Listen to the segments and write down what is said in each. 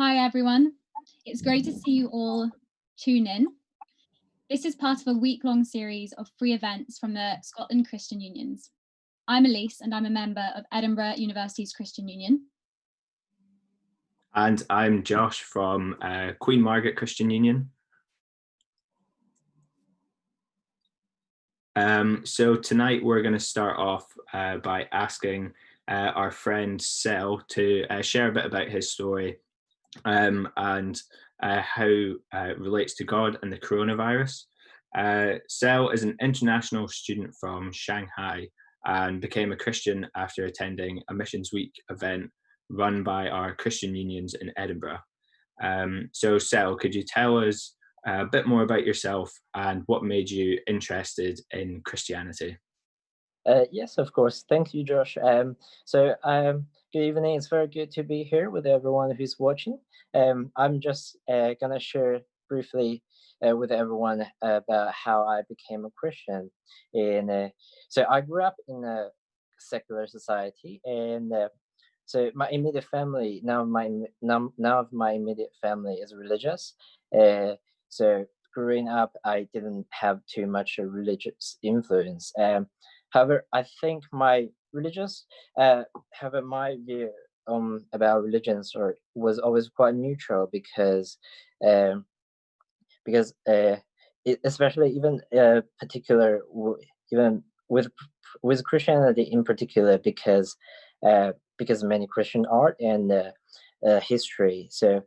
Hi everyone, it's great to see you all tune in. This is part of a week-long series of free events from the Scotland Christian Unions. I'm Elise and I'm a member of Edinburgh University's Christian Union. And I'm Josh from Queen Margaret Christian Union. So tonight we're going to start off by asking our friend Sel to share a bit about his story and how it relates to God and the coronavirus. Sel is an international student from Shanghai and became a Christian after attending a Missions Week event run by our Christian unions in Edinburgh. So Sel, could you tell us a bit more about yourself and what made you interested in Christianity? Yes, of course. Thank you, Josh. Good evening. It's very good to be here with everyone who's watching. I'm just going to share briefly with everyone about how I became a Christian. So I grew up in a secular society, and so my immediate family, none of my immediate family is religious. So growing up, I didn't have too much a religious influence. However, I think my religious, my view about religions was always quite neutral because especially even even with Christianity in particular because many Christian art and history. So,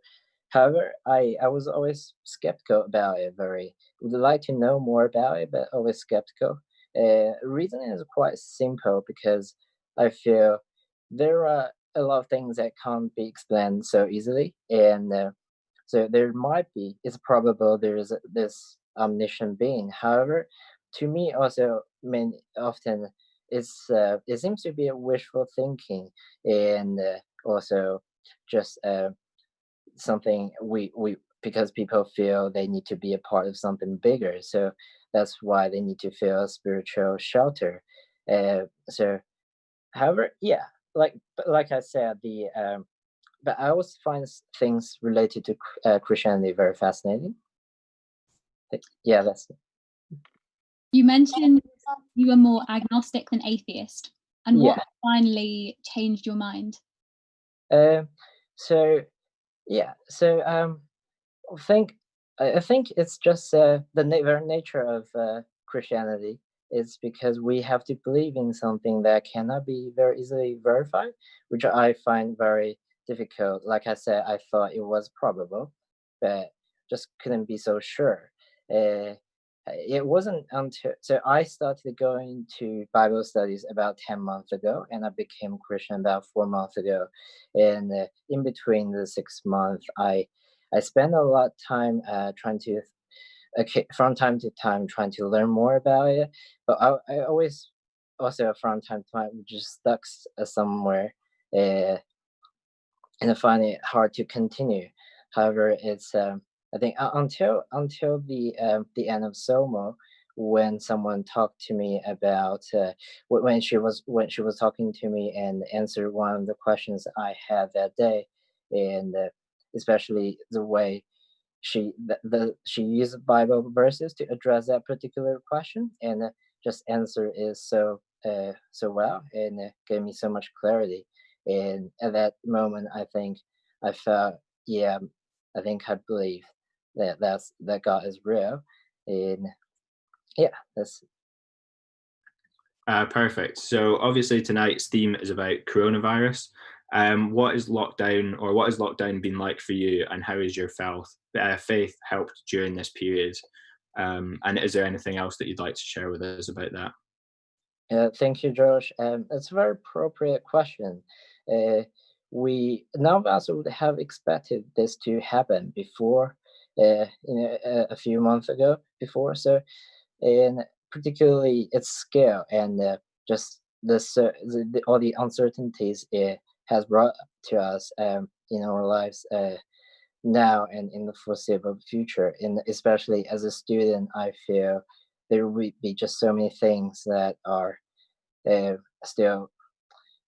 however, I was always skeptical about it. Would like to know more about it, but always skeptical. Reason is quite simple because I feel there are a lot of things that can't be explained so easily, and so it's probable there is this omniscient being. However, to me also often it seems to be a wishful thinking, and also just something we because people feel they need to be a part of something bigger, so that's why they need to feel a spiritual shelter. However, yeah, like I said, but I always find things related to Christianity very fascinating. Yeah, that's it. You mentioned you were more agnostic than atheist, and what finally changed your mind? I think it's just the very nature of Christianity. It's because we have to believe in something that cannot be very easily verified, which I find very difficult. Like I said, I thought it was probable, but just couldn't be so sure. It wasn't until I started going to Bible studies about 10 months ago, and I became Christian about 4 months ago. And in between the 6 months, I spend a lot of time from time to time trying to learn more about it, but I always also from time to time just stuck somewhere, and I find it hard to continue. However, it's I think until the end of SOMO, when someone talked to me about when she was talking to me and answered one of the questions I had that day, and especially the way she used Bible verses to address that particular question, and just answer is so well, and gave me so much clarity. And at that moment, I think I felt, yeah, I think I believe that God is real, and yeah, that's perfect. So obviously tonight's theme is about coronavirus. What has lockdown been like for you, and how has your faith helped during this period? And is there anything else that you'd like to share with us about that? Thank you, Josh. It's a very appropriate question. None of us would have expected this to happen before, a few months ago before. So, and particularly its scale and just all the uncertainties it has brought to us in our lives now and in the foreseeable future. And especially as a student, I feel there will be just so many things that are still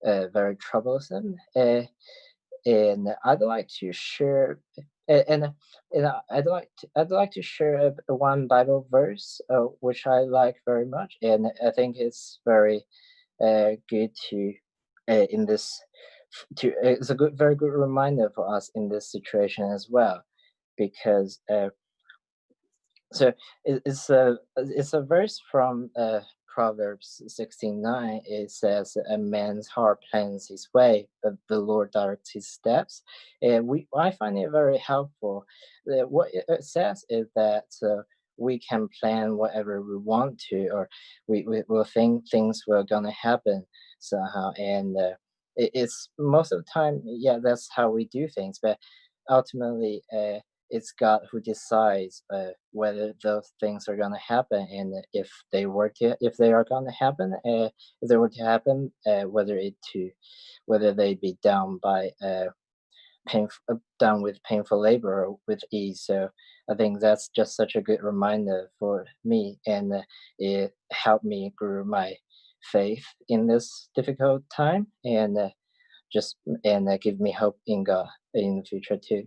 very troublesome. and I'd like to share. And I'd like to share one Bible verse which I like very much, and I think it's very good to in this to it's a very good reminder for us in this situation as well, because so it's a verse from Proverbs 16:9. It says, "A man's heart plans his way, but the Lord directs his steps." And I find it very helpful. What it says is that we can plan whatever we want to, or we will think things were gonna happen somehow, and it's most of the time, yeah, that's how we do things. But ultimately, it's God who decides whether those things are gonna happen, and if they are gonna happen, if they were to happen, whether they be done by done with painful labor or with ease. So I think that's just such a good reminder for me, and it helped me grow my faith in this difficult time, and give me hope in God in the future too.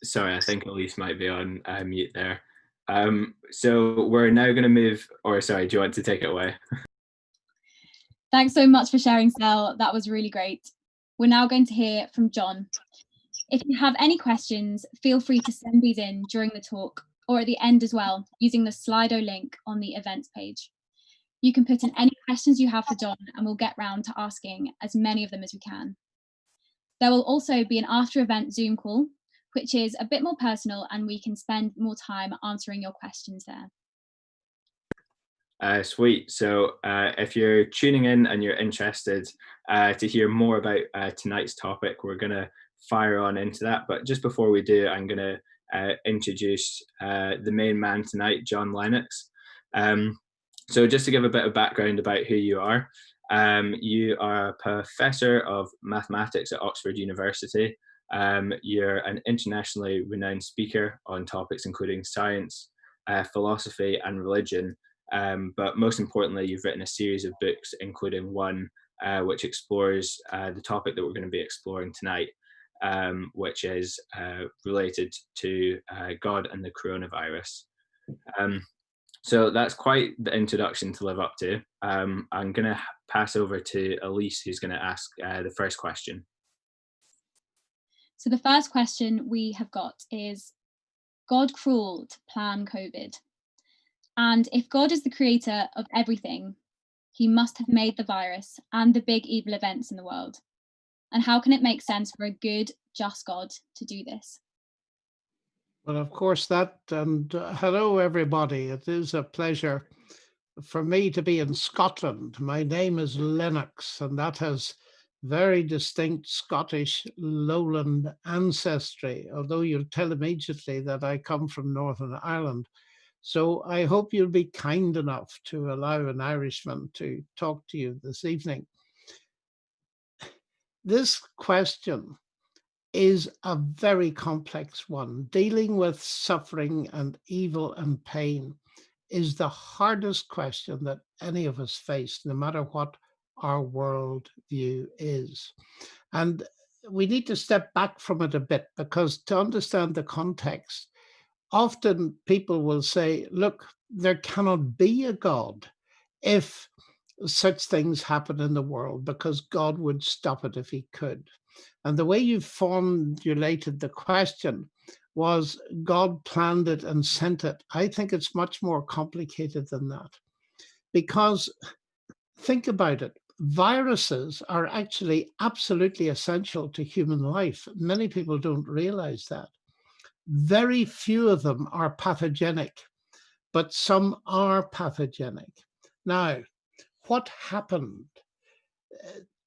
Sorry, I think Elise might be on mute there. So we're now going to move, or sorry, do you want to take it away? Thanks so much for sharing, Sel. That was really great. We're now going to hear from John. If you have any questions, feel free to send these in during the talk or at the end as well, using the Slido link on the events page. You can put in any questions you have for John, and we'll get round to asking as many of them as we can. There will also be an after-event Zoom call, which is a bit more personal, and we can spend more time answering your questions there. Sweet. So if you're tuning in and you're interested to hear more about tonight's topic, we're going to fire on into that. But just before we do, I'm going to introduce the main man tonight, John Lennox. So just to give a bit of background about who you are a professor of mathematics at Oxford University. You're an internationally renowned speaker on topics including science, philosophy, and religion. But most importantly, you've written a series of books, including one which explores the topic that we're going to be exploring tonight, which is related to God and the coronavirus. So that's quite the introduction to live up to. I'm going to pass over to Elise, who's going to ask the first question. So the first question we have got is, God cruel to plan COVID? And if God is the creator of everything, he must have made the virus and the big evil events in the world. And how can it make sense for a good, just God to do this? Well, of course, and hello, everybody. It is a pleasure for me to be in Scotland. My name is Lennox, and that has very distinct Scottish lowland ancestry, although you'll tell immediately that I come from Northern Ireland. So I hope you'll be kind enough to allow an Irishman to talk to you this evening. This question is a very complex one. Dealing with suffering and evil and pain is the hardest question that any of us face, no matter what our world view is. And we need to step back from it a bit, because to understand the context, often people will say, look, there cannot be a God if such things happen in the world, because God would stop it if he could. And the way you formulated the question was God planned it and sent it. I think it's much more complicated than that. Because think about it. Viruses are actually absolutely essential to human life. Many people don't realize that. Very few of them are pathogenic, but some are pathogenic. Now, what happened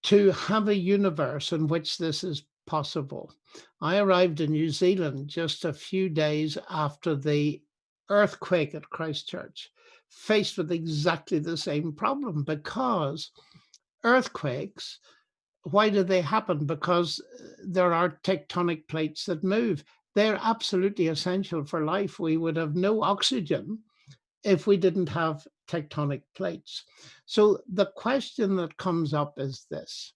to have a universe in which this is possible? I arrived in New Zealand just a few days after the earthquake at Christchurch, faced with exactly the same problem, because earthquakes, why do they happen? Because there are tectonic plates that move. They're absolutely essential for life. We would have no oxygen if we didn't have tectonic plates. So the question that comes up is this: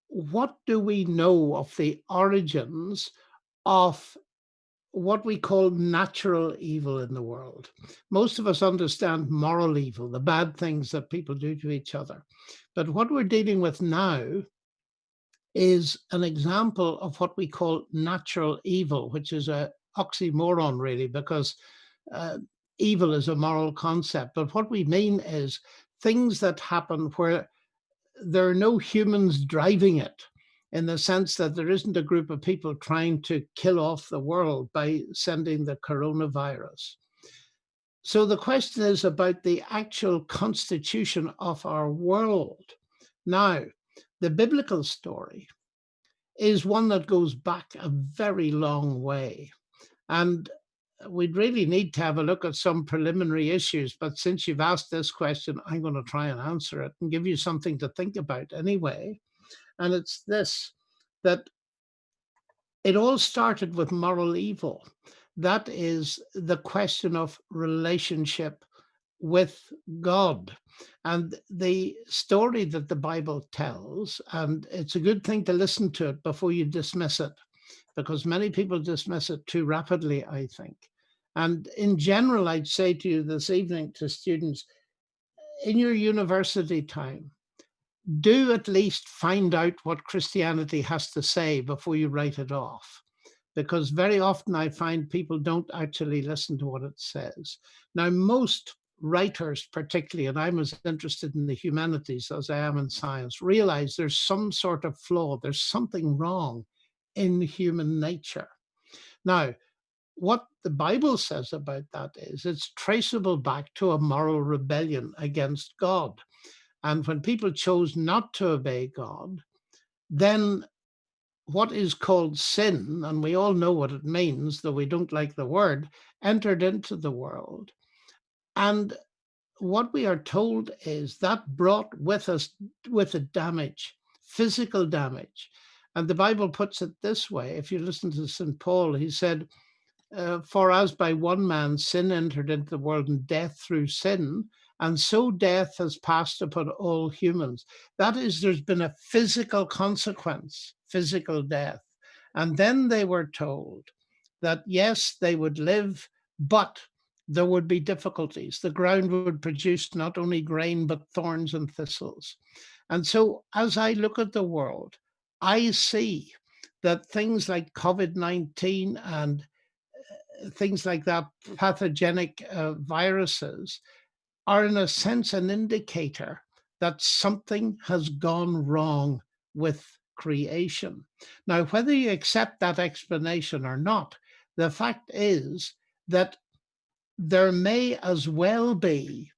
what do we know of the origins of what we call natural evil in the world? Most of us understand moral evil, the bad things that people do to each other. But what we're dealing with now is an example of what we call natural evil, which is a oxymoron, really, because uh, evil is a moral concept. But what we mean is things that happen where there are no humans driving it, in the sense that there isn't a group of people trying to kill off the world by sending the coronavirus. So the question is about the actual constitution of our world. Now, the biblical story is one that goes back a very long way. And we'd really need to have a look at some preliminary issues. But since you've asked this question, I'm going to try and answer it and give you something to think about anyway. And it's this, that it all started with moral evil. That is the question of relationship with God. And the story that the Bible tells, and it's a good thing to listen to it before you dismiss it, because many people dismiss it too rapidly, I think. And in general, I'd say to you this evening, to students, in your university time, do at least find out what Christianity has to say before you write it off. Because very often I find people don't actually listen to what it says. Now, most writers particularly, and I'm as interested in the humanities as I am in science, realize there's some sort of flaw, there's something wrong in human nature. Now, what the Bible says about that is it's traceable back to a moral rebellion against God. And when people chose not to obey God, then what is called sin, and we all know what it means, though we don't like the word, entered into the world. And what we are told is that brought with it damage, physical damage. And the Bible puts it this way. If you listen to St. Paul, he said, for as by one man sin entered into the world, and death through sin, and so death has passed upon all humans. That is, there's been a physical consequence, physical death. And then they were told that, yes, they would live, but there would be difficulties. The ground would produce not only grain, but thorns and thistles. And so as I look at the world, I see that things like COVID-19 and things like that, pathogenic viruses, are in a sense an indicator that something has gone wrong with creation. Now, whether you accept that explanation or not, the fact is that there may as well be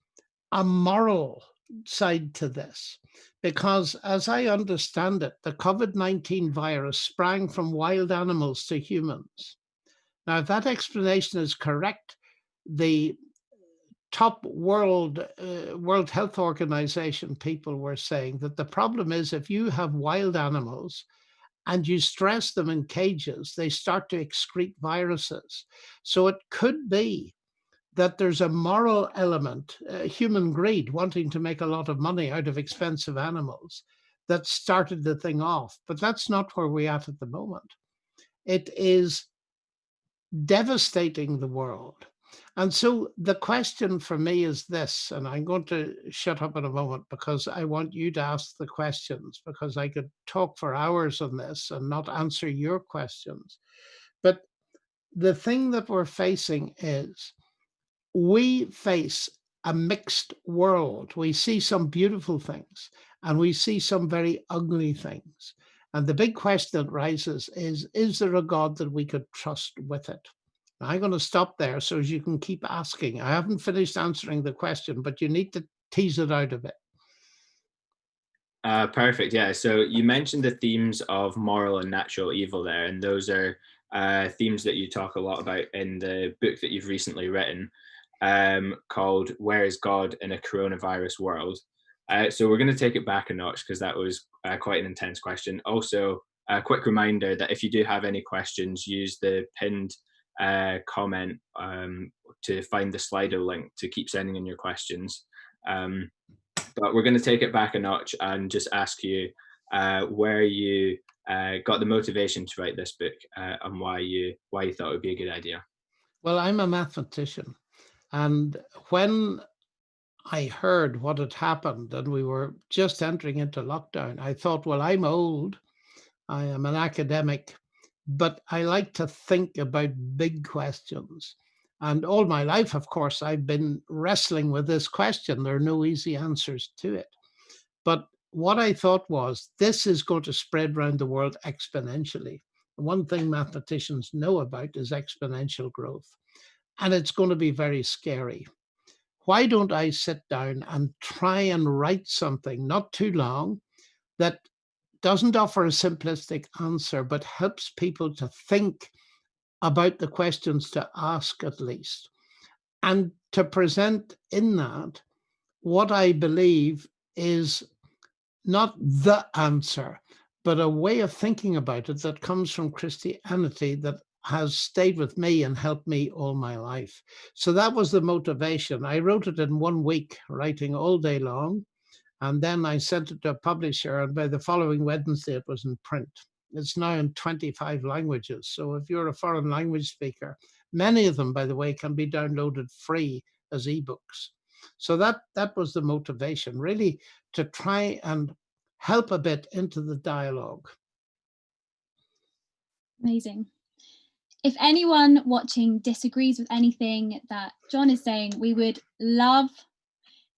a moral side to this, because as I understand it, the COVID-19 virus sprang from wild animals to humans. Now, if that explanation is correct, the top World Health Organization people were saying that the problem is if you have wild animals and you stress them in cages, they start to excrete viruses. So it could be that there's a moral element, human greed, wanting to make a lot of money out of expensive animals, that started the thing off. But that's not where we're at the moment. It is devastating the world. And so the question for me is this, and I'm going to shut up in a moment because I want you to ask the questions, because I could talk for hours on this and not answer your questions. But the thing that we're facing is we face a mixed world. We see some beautiful things and we see some very ugly things. And the big question that rises is there a God that we could trust with it? I'm going to stop there so as you can keep asking. I haven't finished answering the question, but you need to tease it out a bit. Perfect. Yeah. So you mentioned the themes of moral and natural evil there, and those are themes that you talk a lot about in the book that you've recently written, called "Where is God in a Coronavirus World?" So we're going to take it back a notch because that was quite an intense question. Also, a quick reminder that if you do have any questions, use the pinned comment to find the Slido link to keep sending in your questions. But we're going to take it back a notch and just ask you where you got the motivation to write this book and why you thought it would be a good idea. Well, I'm a mathematician, and when I heard what had happened and we were just entering into lockdown, I thought, well, I'm old, I am an academic, but I like to think about big questions. And all my life, of course, I've been wrestling with this question. There are no easy answers to it. But what I thought was, this is going to spread around the world exponentially. One thing mathematicians know about is exponential growth, and it's going to be very scary. Why don't I sit down and try and write something, not too long, that doesn't offer a simplistic answer, but helps people to think about the questions to ask at least, and to present in that what I believe is not the answer, but a way of thinking about it that comes from Christianity that has stayed with me and helped me all my life. So that was the motivation. I wrote it in 1 week, writing all day long. And then I sent it to a publisher, and by the following Wednesday, it was in print. It's now in 25 languages. So if you're a foreign language speaker, many of them, by the way, can be downloaded free as ebooks. So that was the motivation, really, to try and help a bit into the dialogue. Amazing. If anyone watching disagrees with anything that John is saying, we would love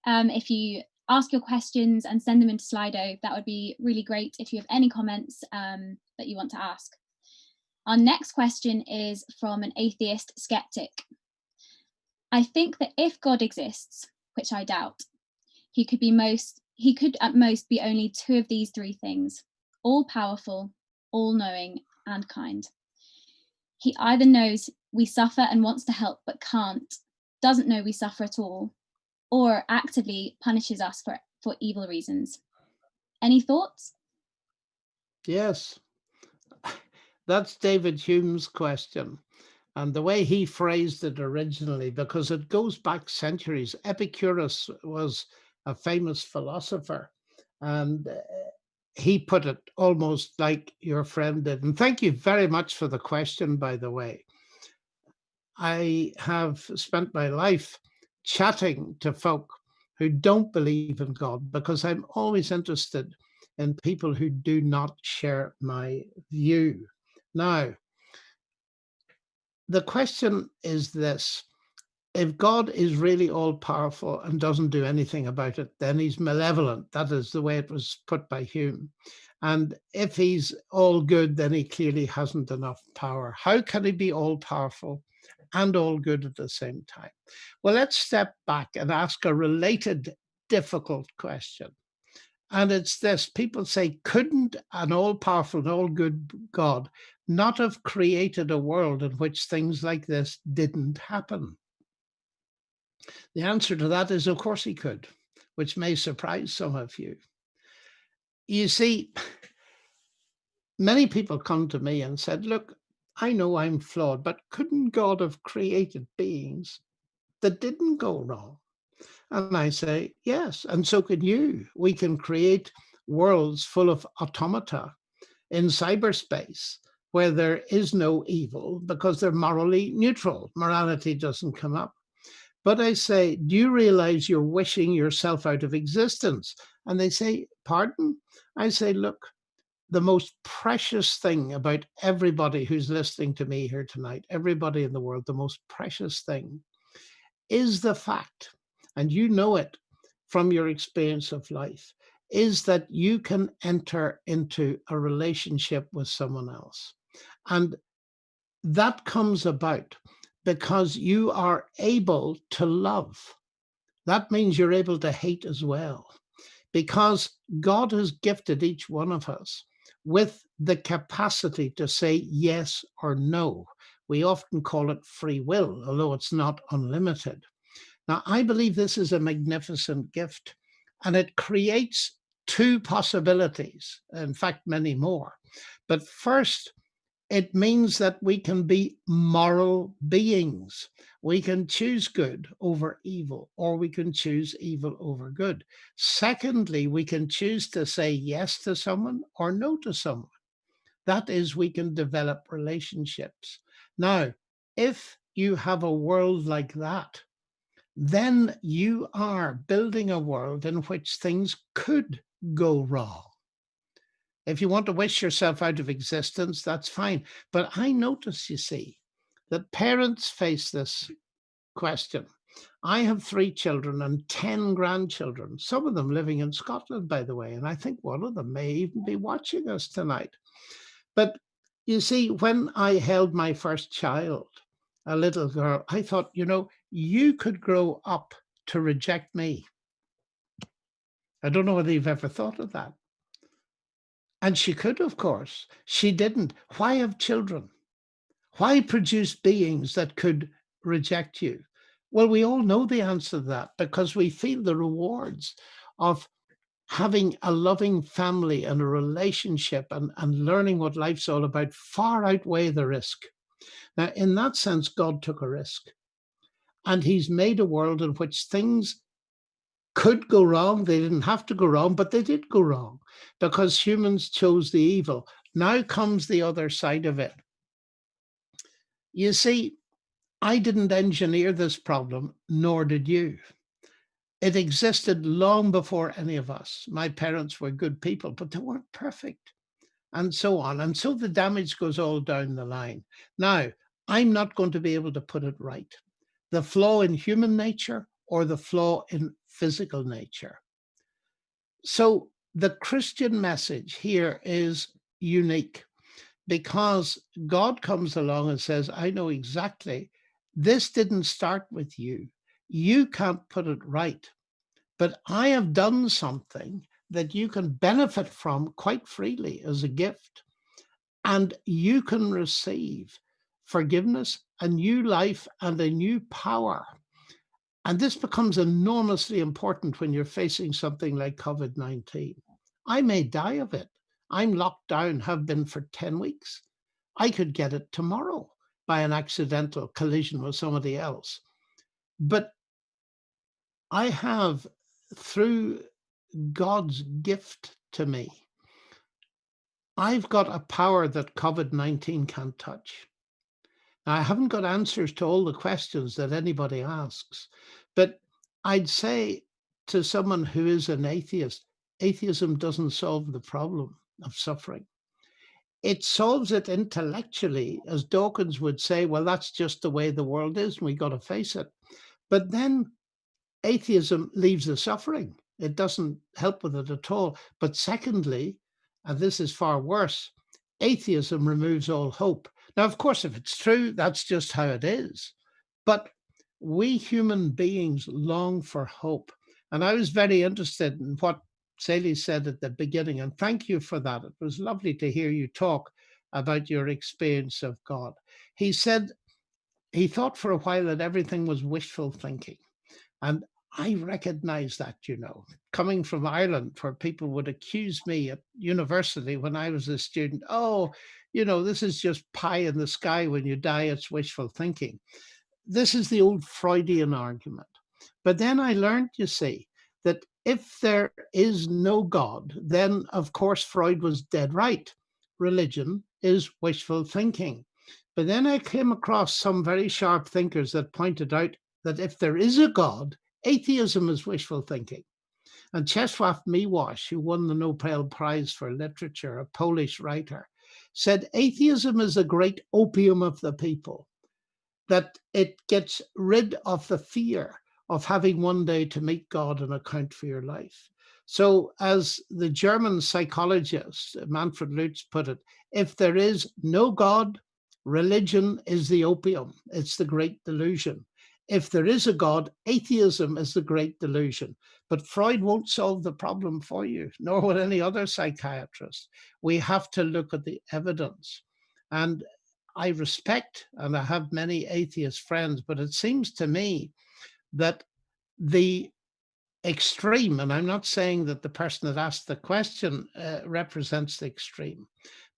if you ask your questions and send them into Slido. That would be really great if you have any comments that you want to ask. Our next question is from an atheist skeptic. I think that if God exists, which I doubt, he could at most be only two of these three things: all-powerful, all-knowing, and kind. He either knows we suffer and wants to help but can't, doesn't know we suffer at all, or actively punishes us for evil reasons. Any thoughts? Yes, that's David Hume's question. And the way he phrased it originally, because it goes back centuries. Epicurus was a famous philosopher, and he put it almost like your friend did. And thank you very much for the question, by the way. I have spent my life chatting to folk who don't believe in God, because I'm always interested in people who do not share my view. Now, the question is this: if God is really all powerful and doesn't do anything about it, then he's malevolent. That is the way it was put by Hume. And if he's all good, then he clearly hasn't enough power. How can he be all powerful and all good at the same time? Well, let's step back and ask a related difficult question. And it's this: people say, couldn't an all-powerful and all-good God not have created a world in which things like this didn't happen? The answer to that is, of course he could, which may surprise some of you. You see, many people come to me and said, look, I know I'm flawed, but couldn't God have created beings that didn't go wrong? And I say, yes, and so can you. We can create worlds full of automata in cyberspace where there is no evil because they're morally neutral. Morality doesn't come up. But I say, do you realize you're wishing yourself out of existence? And they say, pardon? I say, look, the most precious thing about everybody who's listening to me here tonight, everybody in the world, the most precious thing is the fact, and you know it from your experience of life, is that you can enter into a relationship with someone else. And that comes about because you are able to love. That means you're able to hate as well, because God has gifted each one of us with the capacity to say yes or no. We often call it free will, although it's not unlimited. Now, I believe this is a magnificent gift, and it creates two possibilities, in fact, many more. But first, It means that we can be moral beings. We can choose good over evil, or we can choose evil over good. Secondly, we can choose to say yes to someone or no to someone. That is, we can develop relationships. Now, if you have a world like that, then you are building a world in which things could go wrong. If you want to wish yourself out of existence, that's fine. But I notice, you see, that parents face this question. I have 3 children and 10 grandchildren, some of them living in Scotland, by the way, and I think one of them may even be watching us tonight. But you see, when I held my first child, a little girl, I thought, you could grow up to reject me. I don't know whether you've ever thought of that. And she could, of course. She didn't. Why have children? Why produce beings that could reject you? Well, we all know the answer to that, because we feel the rewards of having a loving family and a relationship and learning what life's all about far outweigh the risk. Now, in that sense, God took a risk. And he's made a world in which things could go wrong. They didn't have to go wrong, but they did go wrong because humans chose the evil. Now comes the other side of it. You see, I didn't engineer this problem, nor did you. It existed long before any of us. My parents were good people, but they weren't perfect, and so on. And so the damage goes all down the line. Now, I'm not going to be able to put it right. The flaw in human nature or the flaw in physical nature. So the Christian message here is unique because God comes along and says, I know exactly, this didn't start with you. You can't put it right, but I have done something that you can benefit from quite freely as a gift. And you can receive forgiveness, a new life, and a new power. And this becomes enormously important when you're facing something like COVID-19. I may die of it. I'm locked down, have been for 10 weeks. I could get it tomorrow by an accidental collision with somebody else. But I have, through God's gift to me, I've got a power that COVID-19 can't touch. Now, I haven't got answers to all the questions that anybody asks, but I'd say to someone who is an atheist, atheism doesn't solve the problem of suffering. It solves it intellectually, as Dawkins would say, well, that's just the way the world is, and we got to face it. But then atheism leaves the suffering. It doesn't help with it at all. But secondly, and this is far worse, atheism removes all hope. Now, of course, if it's true, that's just how it is. But we human beings long for hope. And I was very interested in what Selig said at the beginning, and thank you for that. It was lovely to hear you talk about your experience of God. He said he thought for a while that everything was wishful thinking. And I recognize that, coming from Ireland, where people would accuse me at university when I was a student, this is just pie in the sky. When you die, it's wishful thinking. This is the old Freudian argument. But then I learned, you see, that if there is no God, then of course Freud was dead right. Religion is wishful thinking. But then I came across some very sharp thinkers that pointed out that if there is a God, atheism is wishful thinking. And Czesław Miłosz, who won the Nobel Prize for Literature, a Polish writer, said atheism is the great opium of the people, that it gets rid of the fear of having one day to meet God and account for your life. So as the German psychologist Manfred Lutz put it, if there is no God, religion is the opium. It's the great delusion. If there is a God, atheism is the great delusion. But Freud won't solve the problem for you, nor will any other psychiatrist. We have to look at the evidence. And I respect, and I have many atheist friends, but it seems to me that the extreme, and I'm not saying that the person that asked the question represents the extreme,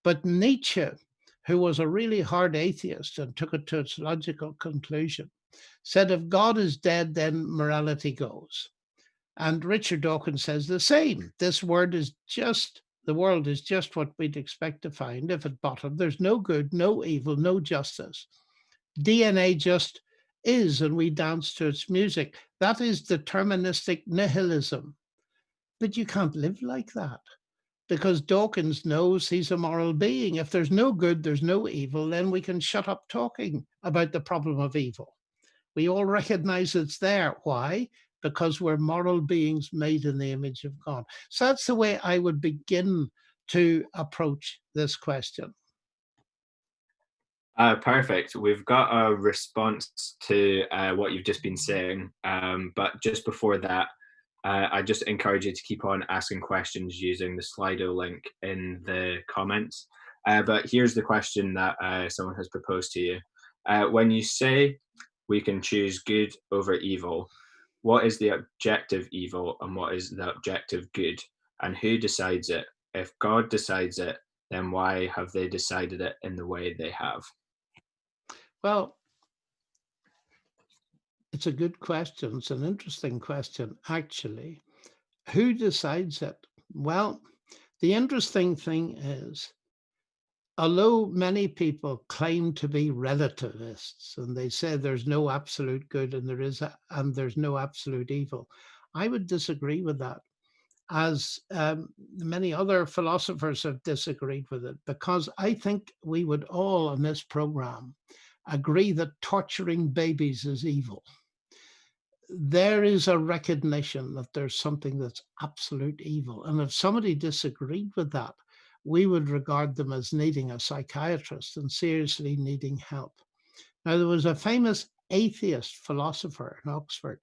but Nietzsche, who was a really hard atheist and took it to its logical conclusion, said if God is dead, then morality goes. And Richard Dawkins says the same. The world is just what we'd expect to find if at bottom there's no good, no evil, no justice. DNA just is, and we dance to its music. That is deterministic nihilism. But you can't live like that, because Dawkins knows he's a moral being. If there's no good, there's no evil, then we can shut up talking about the problem of evil. We all recognize it's there. Why? Because we're moral beings made in the image of God. So that's the way I would begin to approach this question. Perfect. We've got a response to what you've just been saying, but just before that, I just encourage you to keep on asking questions using the Slido link in the comments. But here's the question that someone has proposed to you. When you say we can choose good over evil, what is the objective evil and what is the objective good? And who decides it? If God decides it, then why have they decided it in the way they have? Well, it's a good question. It's an interesting question, actually. Who decides it? Well, the interesting thing is, although many people claim to be relativists and they say there's no absolute good and there's no absolute evil, I would disagree with that, as many other philosophers have disagreed with it, because I think we would all on this program agree that torturing babies is evil. There is a recognition that there's something that's absolute evil. And if somebody disagreed with that, we would regard them as needing a psychiatrist and seriously needing help. Now, there was a famous atheist philosopher in Oxford,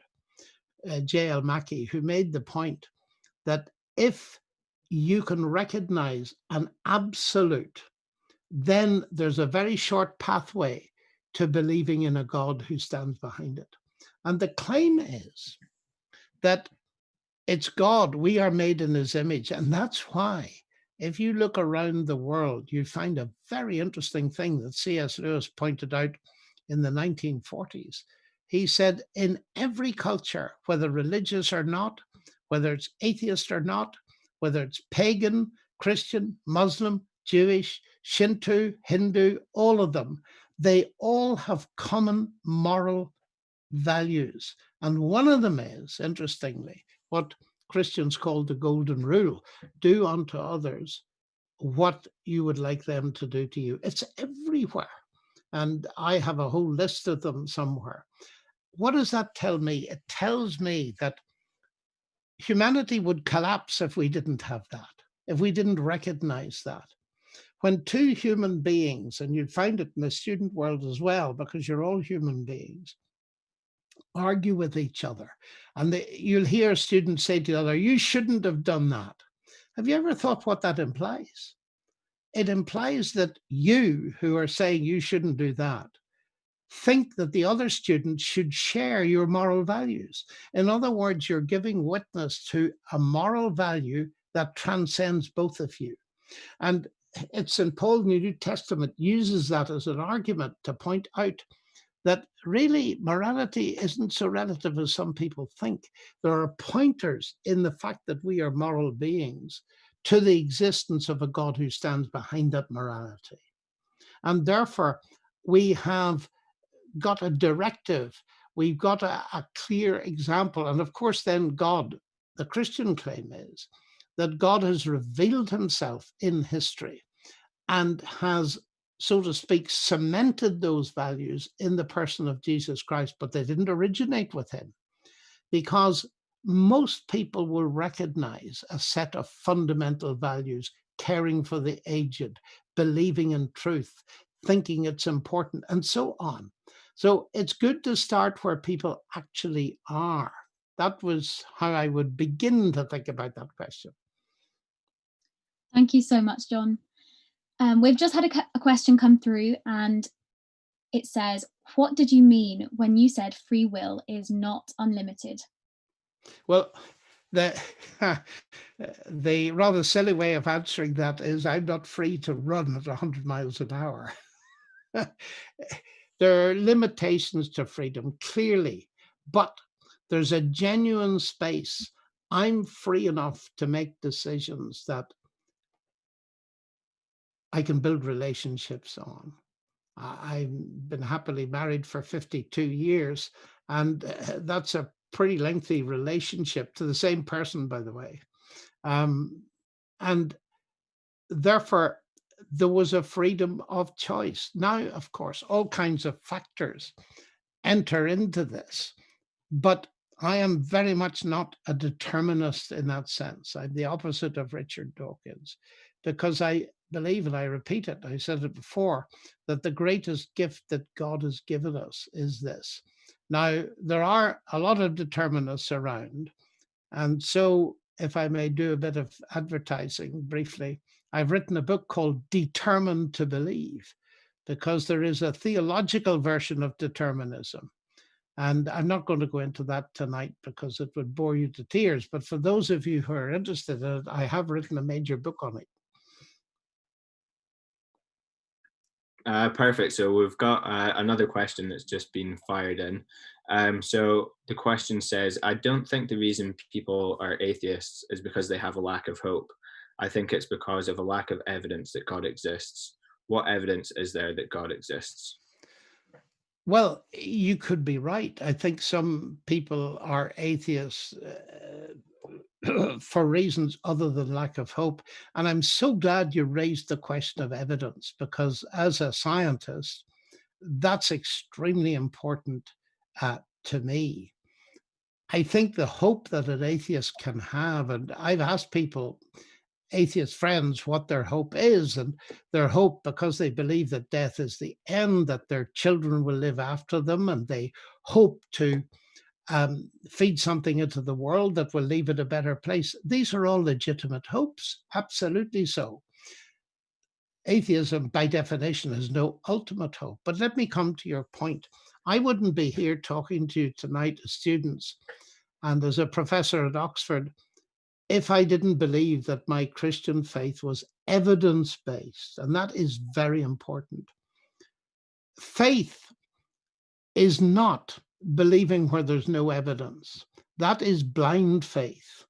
J.L. Mackie, who made the point that if you can recognize an absolute, then there's a very short pathway to believing in a God who stands behind it. And the claim is that it's God, we are made in his image. And that's why, if you look around the world, you find a very interesting thing that C.S. Lewis pointed out in the 1940s. He said, in every culture, whether religious or not, whether it's atheist or not, whether it's pagan, Christian, Muslim, Jewish, Shinto, Hindu, all of them, they all have common moral values. And one of them is, interestingly, what Christians call the golden rule: do unto others what you would like them to do to you. It's everywhere. And I have a whole list of them somewhere. What does that tell me? It tells me that humanity would collapse if we didn't have that, if we didn't recognize that. When two human beings, and you'd find it in the student world as well, because you're all human beings, argue with each other, and you'll hear students say to the other, you shouldn't have done that. Have you ever thought what that implies? It implies that you, who are saying you shouldn't do that, think that the other students should share your moral values. In other words, you're giving witness to a moral value that transcends both of you. And it's St. Paul in the New Testament uses that as an argument to point out that really morality isn't so relative as some people think. There are pointers in the fact that we are moral beings to the existence of a God who stands behind that morality. And therefore, we have got a directive, we've got a clear example. And of course, then God, the Christian claim is that God has revealed himself in history and has, so to speak, cemented those values in the person of Jesus Christ, but they didn't originate with him, because most people will recognize a set of fundamental values: caring for the aged, believing in truth, thinking it's important, and so on. So it's good to start where people actually are. That was how I would begin to think about that question. Thank you so much, John. We've just had a question come through, and it says, what did you mean when you said free will is not unlimited? Well, The rather silly way of answering that is I'm not free to run at 100 miles an hour. There are limitations to freedom, clearly, but there's a genuine space. I'm free enough to make decisions that I can build relationships on. I've been happily married for 52 years, and that's a pretty lengthy relationship to the same person, by the way. And therefore, there was a freedom of choice. Now, of course, all kinds of factors enter into this, but I am very much not a determinist in that sense. I'm the opposite of Richard Dawkins, because I believe, and I repeat it, I said it before, that the greatest gift that God has given us is this. Now, there are a lot of determinists around, and so if I may do a bit of advertising briefly, I've written a book called Determined to Believe, because there is a theological version of determinism. And I'm not going to go into that tonight because it would bore you to tears. But for those of you who are interested in it, I have written a major book on it. Perfect. So we've got another question that's just been fired in. So the question says, I don't think the reason people are atheists is because they have a lack of hope. I think it's because of a lack of evidence that God exists. What evidence is there that God exists? Well, you could be right. I think some people are atheists for reasons other than lack of hope. And I'm so glad you raised the question of evidence, because as a scientist, that's extremely important to me. I think the hope that an atheist can have, and I've asked people, atheist friends, what their hope is, and their hope, because they believe that death is the end, that their children will live after them, and they hope to feed something into the world that will leave it a better place. These are all legitimate hopes, absolutely so. Atheism, by definition, has no ultimate hope. But let me come to your point. I wouldn't be here talking to you tonight as students and as a professor at Oxford if I didn't believe that my Christian faith was evidence-based, and that is very important. Faith is not believing where there's no evidence. That is blind faith.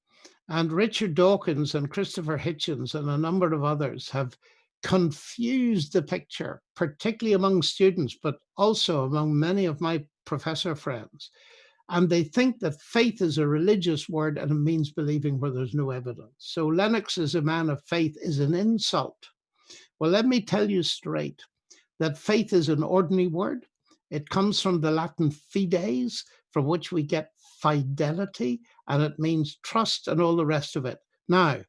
And Richard Dawkins and Christopher Hitchens and a number of others have confused the picture, particularly among students, but also among many of my professor friends. And they think that faith is a religious word and it means believing where there's no evidence. So Lennox is a man of faith is an insult. Well, let me tell you straight that faith is an ordinary word. It comes from the Latin fides, from which we get fidelity, and it means trust and all the rest of it. Now,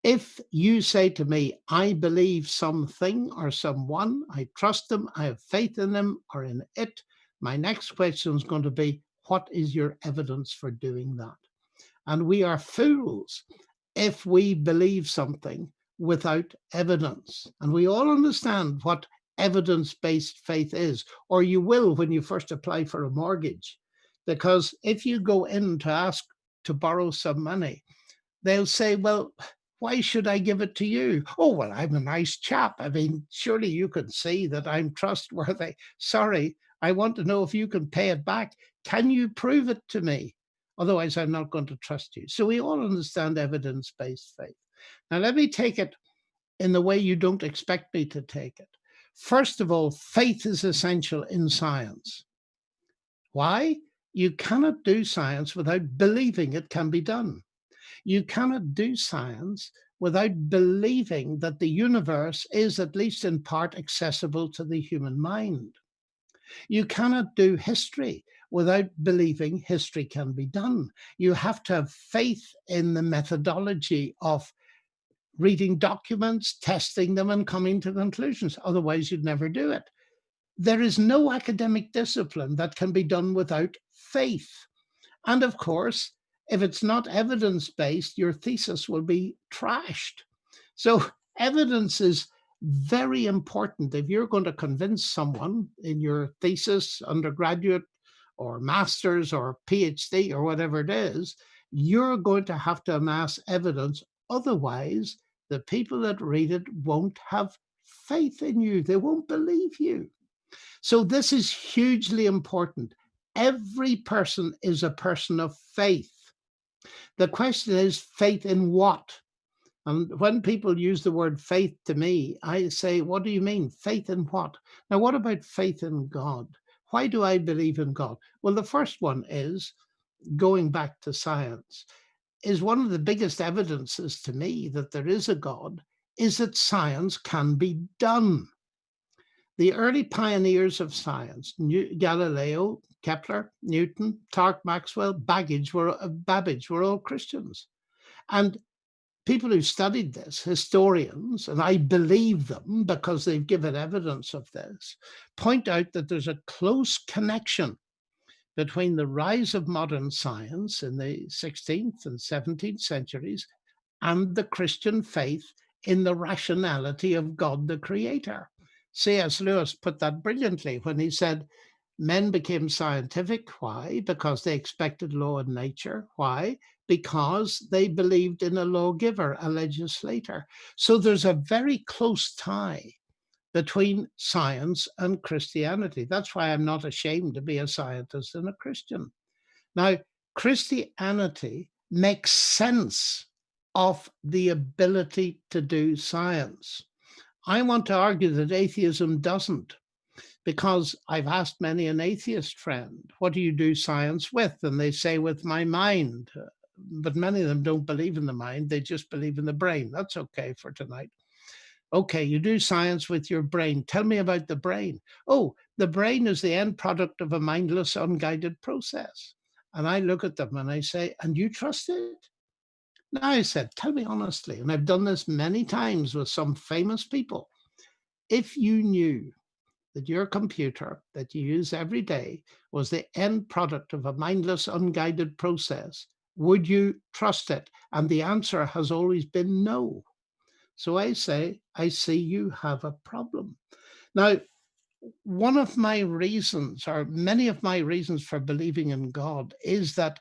if you say to me, I believe something or someone, I trust them, I have faith in them or in it, my next question is going to be, what is your evidence for doing that? And we are fools if we believe something without evidence. And we all understand what evidence-based faith is, or you will when you first apply for a mortgage. Because if you go in to ask to borrow some money, they'll say, well, why should I give it to you? Oh, well, I'm a nice chap. I mean, surely you can see that I'm trustworthy. Sorry, I want to know if you can pay it back. Can you prove it to me? Otherwise, I'm not going to trust you. So we all understand evidence-based faith. Now, let me take it in the way you don't expect me to take it. First of all, faith is essential in science. Why? You cannot do science without believing it can be done. You cannot do science without believing that the universe is, at least in part, accessible to the human mind. You cannot do history without believing history can be done. You have to have faith in the methodology of reading documents, testing them, and coming to conclusions. Otherwise, you'd never do it. There is no academic discipline that can be done without faith. And of course, if it's not evidence-based, your thesis will be trashed. So evidence is very important. If you're going to convince someone in your thesis, undergraduate or master's or PhD or whatever it is, you're going to have to amass evidence. Otherwise, the people that read it won't have faith in you. They won't believe you. So this is hugely important. Every person is a person of faith. The question is, faith in what? And when people use the word faith to me, I say, what do you mean? Faith in what? Now, what about faith in God? Why do I believe in God? Well, the first one is, going back to science, is one of the biggest evidences to me that there is a God is that science can be done. The early pioneers of science, Galileo, Kepler, Newton, Clerk Maxwell, Babbage were all Christians. And people who studied this, historians, and I believe them because they've given evidence of this, point out that there's a close connection between the rise of modern science in the 16th and 17th centuries and the Christian faith in the rationality of God the Creator. C.S. Lewis put that brilliantly when he said, men became scientific. Why? Because they expected law in nature. Why? Because they believed in a lawgiver, a legislator. So there's a very close tie between science and Christianity. That's why I'm not ashamed to be a scientist and a Christian. Now, Christianity makes sense of the ability to do science. I want to argue that atheism doesn't, because I've asked many an atheist friend, what do you do science with? And they say, with my mind. But many of them don't believe in the mind, they just believe in the brain. That's okay for tonight. Okay, you do science with your brain. Tell me about the brain. Oh, the brain is the end product of a mindless, unguided process. And I look at them and I say, and you trust it? Now I said, tell me honestly, and I've done this many times with some famous people. If you knew that your computer that you use every day was the end product of a mindless, unguided process, would you trust it? And the answer has always been no. So I say, I see you have a problem. Now, one of my reasons, or many of my reasons for believing in God, is that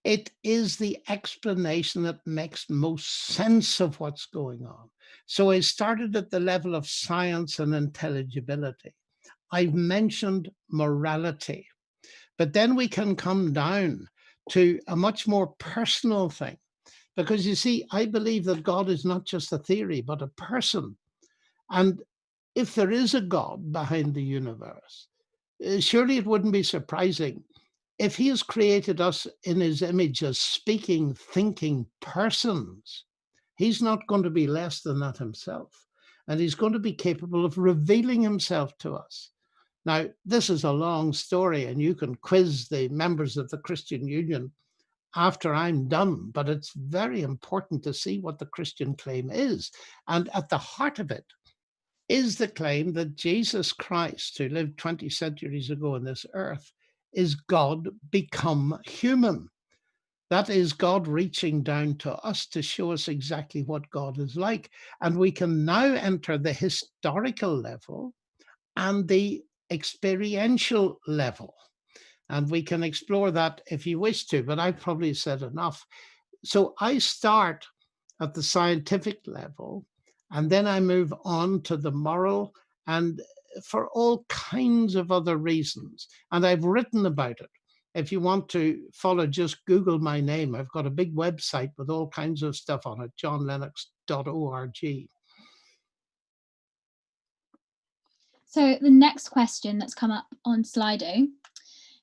it is the explanation that makes most sense of what's going on. So I started at the level of science and intelligibility. I've mentioned morality, but then we can come down to a much more personal thing. Because you see, I believe that God is not just a theory, but a person. And if there is a God behind the universe, surely it wouldn't be surprising if he has created us in his image as speaking, thinking persons. He's not going to be less than that himself. And he's going to be capable of revealing himself to us. Now, this is a long story, and you can quiz the members of the Christian Union after I'm done, but it's very important to see what the Christian claim is. And at the heart of it is the claim that Jesus Christ, who lived 20 centuries ago on this earth, is God become human. That is God reaching down to us to show us exactly what God is like. And we can now enter the historical level and the experiential level. And we can explore that if you wish to, but I've probably said enough. So I start at the scientific level, and then I move on to the moral, and for all kinds of other reasons. And I've written about it. If you want to follow, just Google my name. I've got a big website with all kinds of stuff on it, johnlennox.org. So the next question that's come up on Slido,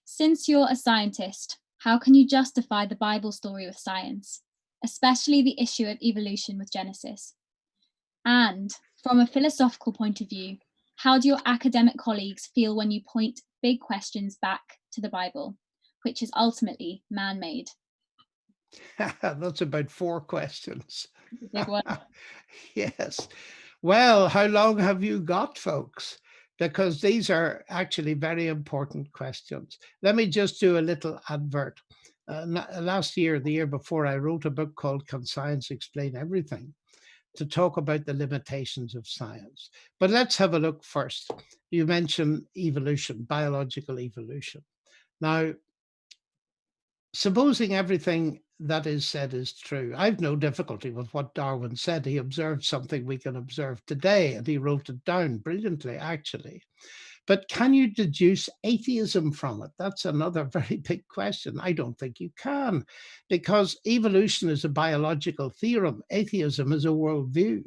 since you're a scientist, how can you justify the Bible story with science, especially the issue of evolution with Genesis? And from a philosophical point of view, how do your academic colleagues feel when you point big questions back to the Bible, which is ultimately man-made? That's about 4 questions. Big one. Yes. Well, how long have you got, folks? Because these are actually very important questions. Let me just do a little advert. Last year, the year before, I wrote a book called Can Science Explain Everything? To talk about the limitations of science. But let's have a look first. You mentioned evolution, biological evolution. Now, supposing everything that is said is true. I've no difficulty with what Darwin said. He observed something we can observe today, and he wrote it down brilliantly, actually. But can you deduce atheism from it? That's another very big question. I don't think you can, because evolution is a biological theorem. Atheism is a worldview.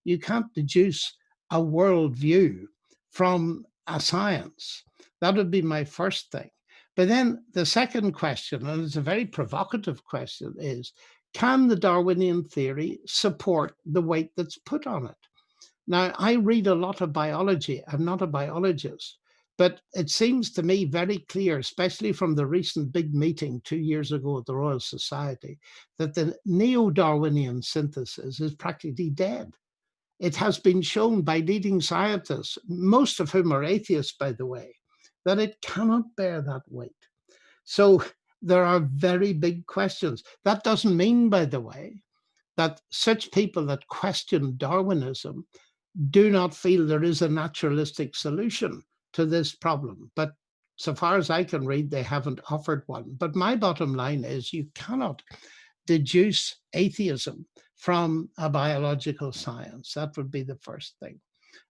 You can't deduce a worldview from a science. That would be my first thing. But then the second question, and it's a very provocative question, is can the Darwinian theory support the weight that's put on it? Now, I read a lot of biology. I'm not a biologist, but it seems to me very clear, especially from the recent big meeting 2 years ago at the Royal Society, that the neo-Darwinian synthesis is practically dead. It has been shown by leading scientists, most of whom are atheists, by the way, that it cannot bear that weight. So there are very big questions. That doesn't mean, by the way, that such people that question Darwinism do not feel there is a naturalistic solution to this problem. But so far as I can read, they haven't offered one. But my bottom line is you cannot deduce atheism from a biological science. That would be the first thing.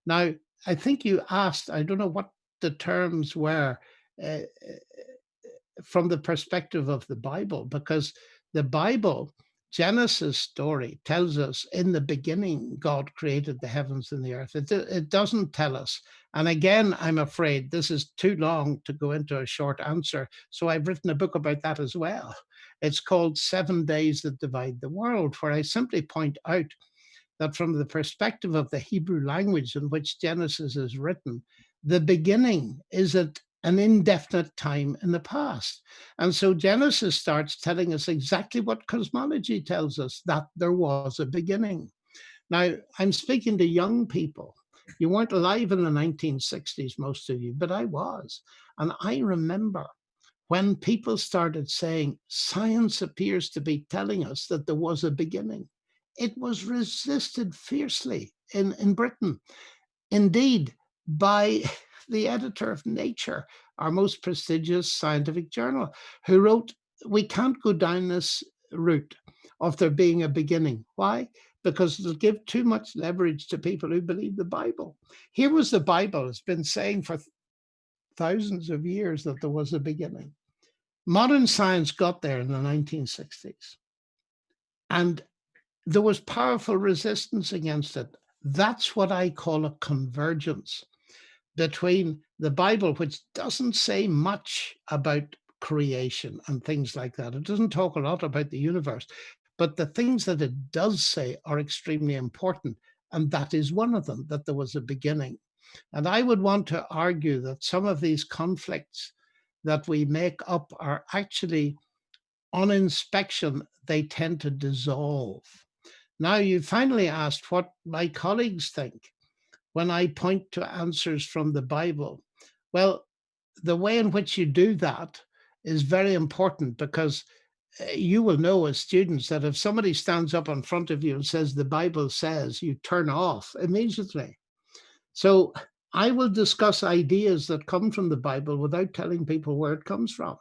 Now, I think you asked, I don't know what the terms were uh, from the perspective of the Bible, because the Bible, Genesis story tells us in the beginning, God created the heavens and the earth. It doesn't tell us. And again, I'm afraid this is too long to go into a short answer. So I've written a book about that as well. It's called 7 Days That Divide the World, where I simply point out that from the perspective of the Hebrew language in which Genesis is written, the beginning is at an indefinite time in the past. And so Genesis starts telling us exactly what cosmology tells us, that there was a beginning. Now, I'm speaking to young people. You weren't alive in the 1960s, most of you, but I was. And I remember when people started saying, science appears to be telling us that there was a beginning. It was resisted fiercely in Britain. Indeed, by the editor of Nature, our most prestigious scientific journal, who wrote, we can't go down this route of there being a beginning. Why? Because it'll give too much leverage to people who believe the Bible. Here was the Bible. It's been saying for thousands of years that there was a beginning. Modern science got there in the 1960s. And there was powerful resistance against it. That's what I call a convergence between the Bible, which doesn't say much about creation and things like that. It doesn't talk a lot about the universe, but the things that it does say are extremely important. And that is one of them, that there was a beginning. And I would want to argue that some of these conflicts that we make up are actually, on inspection, they tend to dissolve. Now, you finally asked what my colleagues think when I point to answers from the Bible. Well, the way in which you do that is very important, because you will know as students that if somebody stands up in front of you and says the Bible says, you turn off immediately. So I will discuss ideas that come from the Bible without telling people where it comes from.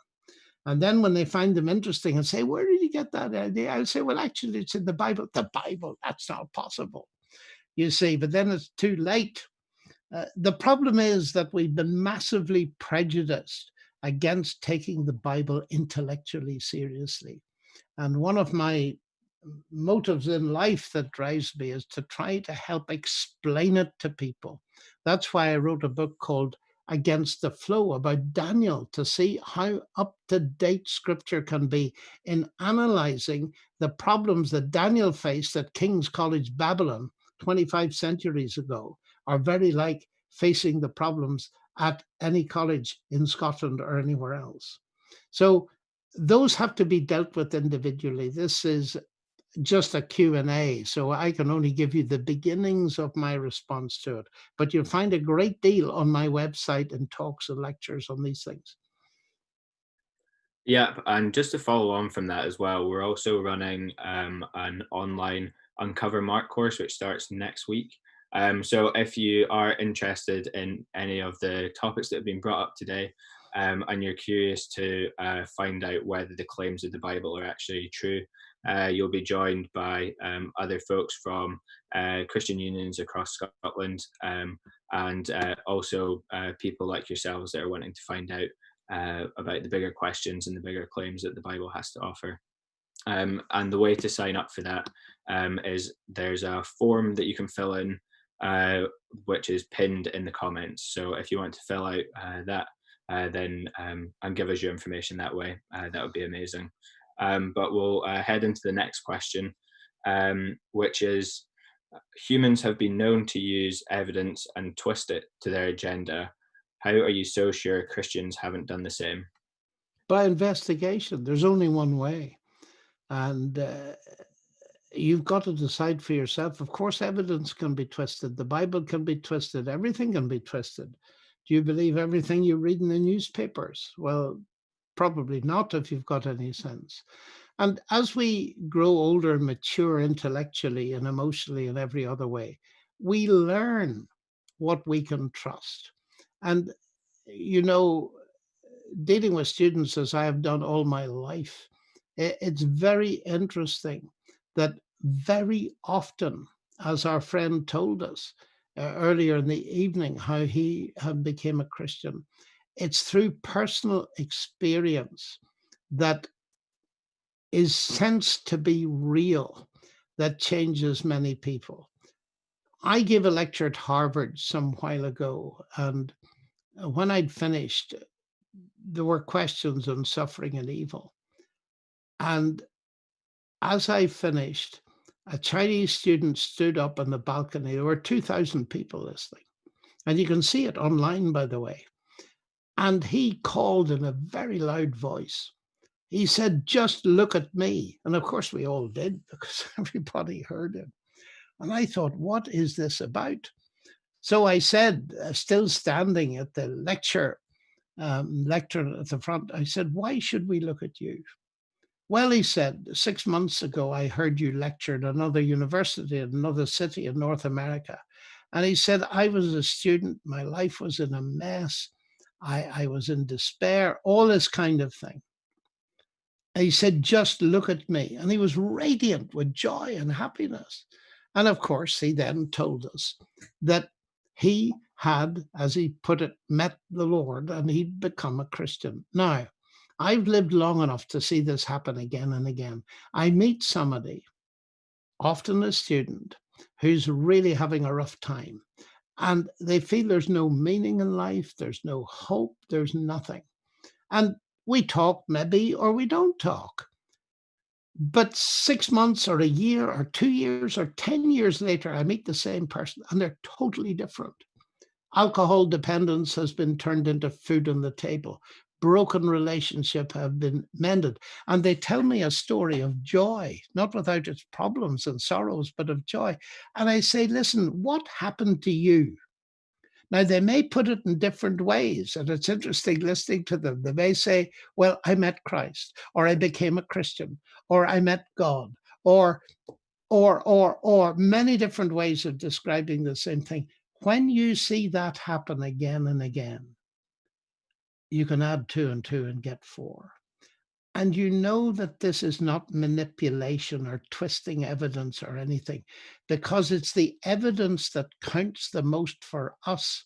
And then when they find them interesting and say, where did you get that idea? I'll say, well, actually, it's in the Bible. The Bible, that's not possible, you see, but then it's too late. The problem is that we've been massively prejudiced against taking the Bible intellectually seriously. And one of my motives in life that drives me is to try to help explain it to people. That's why I wrote a book called Against the Flow about Daniel, to see how up to date scripture can be in analyzing the problems that Daniel faced at King's College Babylon 25 centuries ago, are very like facing the problems at any college in Scotland or anywhere else. So those have to be dealt with individually. This is just a Q&A, so I can only give you the beginnings of my response to it. But you'll find a great deal on my website and talks and lectures on these things. Yeah, and just to follow on from that as well, we're also running an online Uncover Mark course, which starts next week. So if you are interested in any of the topics that have been brought up today, and you're curious to find out whether the claims of the Bible are actually true, you'll be joined by other folks from Christian unions across Scotland, and also people like yourselves that are wanting to find out about the bigger questions and the bigger claims that the Bible has to offer. And the way to sign up for that is there's a form that you can fill in, which is pinned in the comments. So if you want to fill out that, then and give us your information that way, that would be amazing. But we'll head into the next question, which is, humans have been known to use evidence and twist it to their agenda. How are you so sure Christians haven't done the same? By investigation. There's only one way. And you've got to decide for yourself. Of course, evidence can be twisted. The Bible can be twisted. Everything can be twisted. Do you believe everything you read in the newspapers? Well, probably not if you've got any sense. And as we grow older and mature intellectually and emotionally and every other way, we learn what we can trust. And, you know, dealing with students as I have done all my life, it's very interesting that very often, as our friend told us earlier in the evening, how he had became a Christian, it's through personal experience that is sensed to be real that changes many people. I gave a lecture at Harvard some while ago, and when I'd finished, there were questions on suffering and evil. And as I finished, a Chinese student stood up on the balcony. There were 2,000 people listening. And you can see it online, by the way. And he called in a very loud voice. He said, "Just look at me." And of course, we all did, because everybody heard him. And I thought, what is this about? So I said, still standing at the lectern at the front, I said, "Why should we look at you?" "Well," he said, "6 months ago, I heard you lecture at another university in another city in North America." And he said, "I was a student. My life was in a mess. I was in despair, all this kind of thing." And he said, "Just look at me." And he was radiant with joy and happiness. And of course, he then told us that he had, as he put it, met the Lord and he'd become a Christian. Now, I've lived long enough to see this happen again and again. I meet somebody, often a student, who's really having a rough time, and they feel there's no meaning in life, there's no hope, there's nothing. And we talk maybe, or we don't talk. But 6 months or a year or 2 years or 10 years later, I meet the same person and they're totally different. Alcohol dependence has been turned into food on the table. Broken relationships have been mended. And they tell me a story of joy, not without its problems and sorrows, but of joy. And I say, "Listen, what happened to you?" Now, they may put it in different ways, and it's interesting listening to them. They may say, "Well, I met Christ," or "I became a Christian," or "I met God," or many different ways of describing the same thing. When you see that happen again and again, you can add 2 and 2 and get 4. And you know that this is not manipulation or twisting evidence or anything, because it's the evidence that counts the most for us,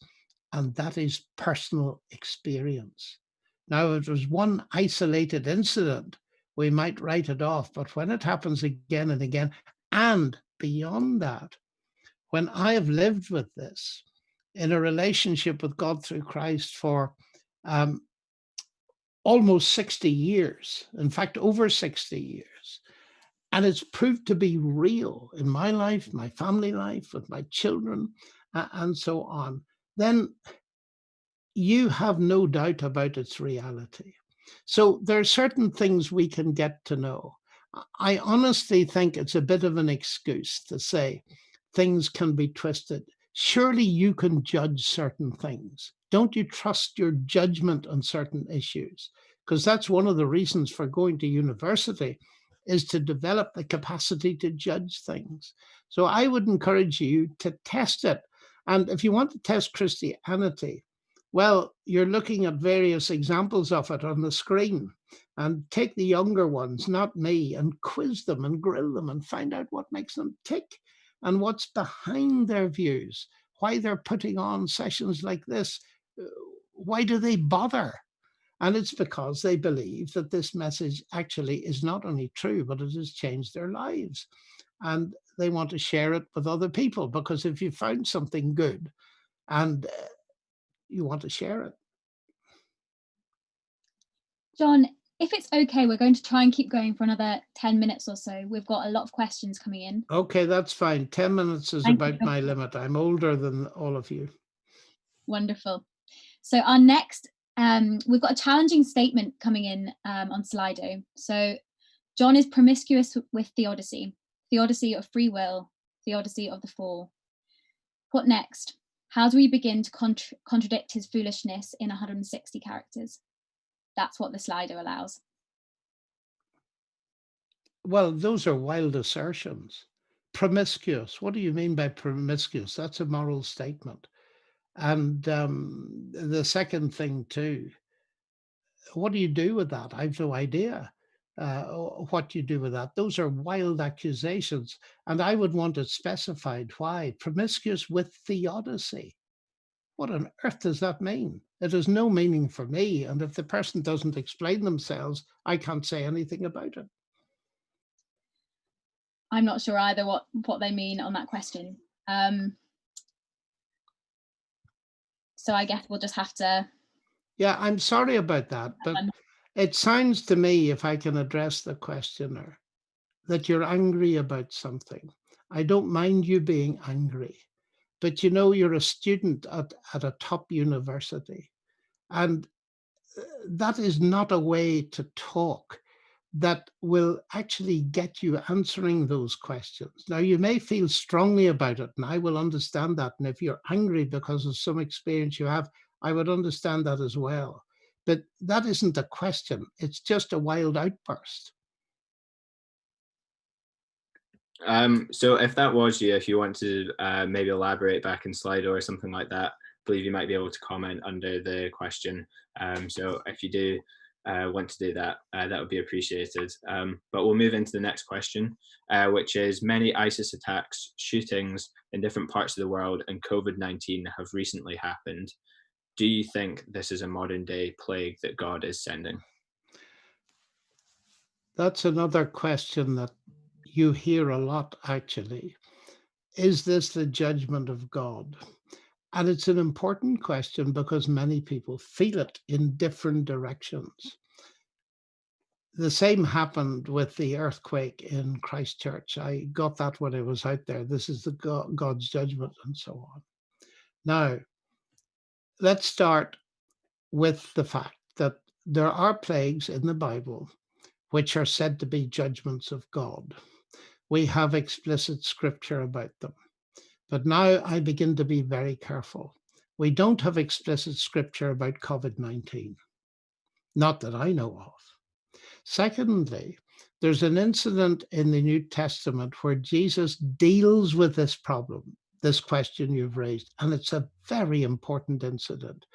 and that is personal experience. Now, if it was one isolated incident, we might write it off, but when it happens again and again, and beyond that, when I have lived with this in a relationship with God through Christ for almost 60 years, in fact, over 60 years. And it's proved to be real in my life, my family life, with my children, and so on. Then you have no doubt about its reality. So there are certain things we can get to know. I honestly think it's a bit of an excuse to say things can be twisted. Surely you can judge certain things. Don't you trust your judgment on certain issues? Because that's one of the reasons for going to university, is to develop the capacity to judge things. So I would encourage you to test it. And if you want to test Christianity, Well, you're looking at various examples of it on the screen, and take the younger ones, not me, and quiz them and grill them and find out what makes them tick and what's behind their views, why they're putting on sessions like this. uh, Why do they bother? And it's because they believe that this message actually is not only true, but it has changed their lives. And they want to share it with other people, because if you found something good and you want to share it. John, if it's okay, we're going to try and keep going for another 10 minutes or so. We've got a lot of questions coming in. Okay, that's fine. 10 minutes is Thank you. about my limit. I'm older than all of you. Wonderful. So our next, we've got a challenging statement coming in on Slido. So John is promiscuous with theodicy, theodicy of free will, theodicy of the fall. What next? How do we begin to contradict his foolishness in 160 characters? That's what the Slido allows. Well, those are wild assertions. Promiscuous. What do you mean by promiscuous? That's a moral statement. And the second thing too, what do you do with that? I've no idea what you do with that. Those are wild accusations. And I would want it specified. Why? Promiscuous with theodicy. What on earth does that mean? It has no meaning for me. And if the person doesn't explain themselves, I can't say anything about it. I'm not sure either what they mean on that question. So I guess we'll just have to. Yeah, I'm sorry about that, but it sounds to me, if I can address the questioner, that you're angry about something. I don't mind you being angry, but you know, you're a student at a top university, and that is not a way to talk that will actually get you answering those questions. Now, you may feel strongly about it, and I will understand that. And if you're angry because of some experience you have, I would understand that as well. But that isn't a question. It's just a wild outburst. So if that was you, if you want to maybe elaborate back in Slido or something like that, I believe you might be able to comment under the question. So if you do want to do that, that would be appreciated. But we'll move into the next question, which is: many ISIS attacks, shootings in different parts of the world, and COVID-19 have recently happened. Do you think this is a modern day plague that God is sending? That's another question that you hear a lot, actually. Is this the judgment of God? And it's an important question because many people feel it in different directions. The same happened with the earthquake in Christchurch. I got that when I was out there. This is the God's judgment and so on. Now, let's start with the fact that there are plagues in the Bible which are said to be judgments of God. We have explicit scripture about them. But now I begin to be very careful. We don't have explicit scripture about COVID-19, not that I know of. Secondly, there's an incident in the New Testament where Jesus deals with this problem, this question you've raised, and it's a very important incident.